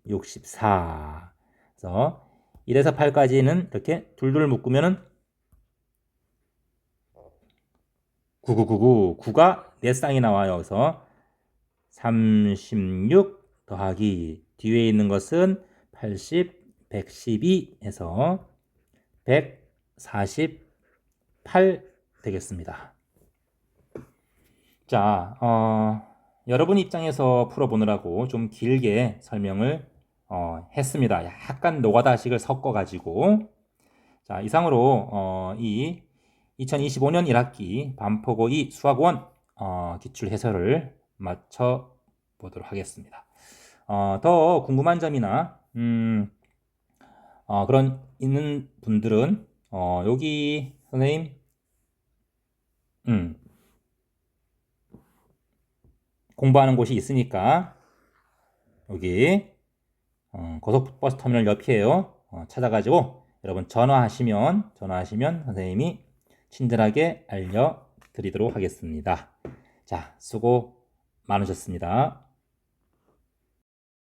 64. 그래서 1에서 8까지는 이렇게 둘둘 묶으면은 9999, 9가 4쌍이 나와요. 그래서 36 더하기 뒤에 있는 것은 80, 112 해서 148 되겠습니다. 자, 여러분 입장에서 풀어보느라고 좀 길게 설명을 했습니다. 약간 노가다식을 섞어가지고. 자, 이상으로 이 2025년 1학기 반포고 2 수학 1 기출 해설을 마쳐 보도록 하겠습니다. 더 궁금한 점이나 그런 있는 분들은 여기 선생님 공부하는 곳이 있으니까 여기 고속버스 터미널 옆이에요. 찾아가지고 여러분 전화하시면 선생님이 친절하게 알려드리도록 하겠습니다. 자, 수고 많으셨습니다.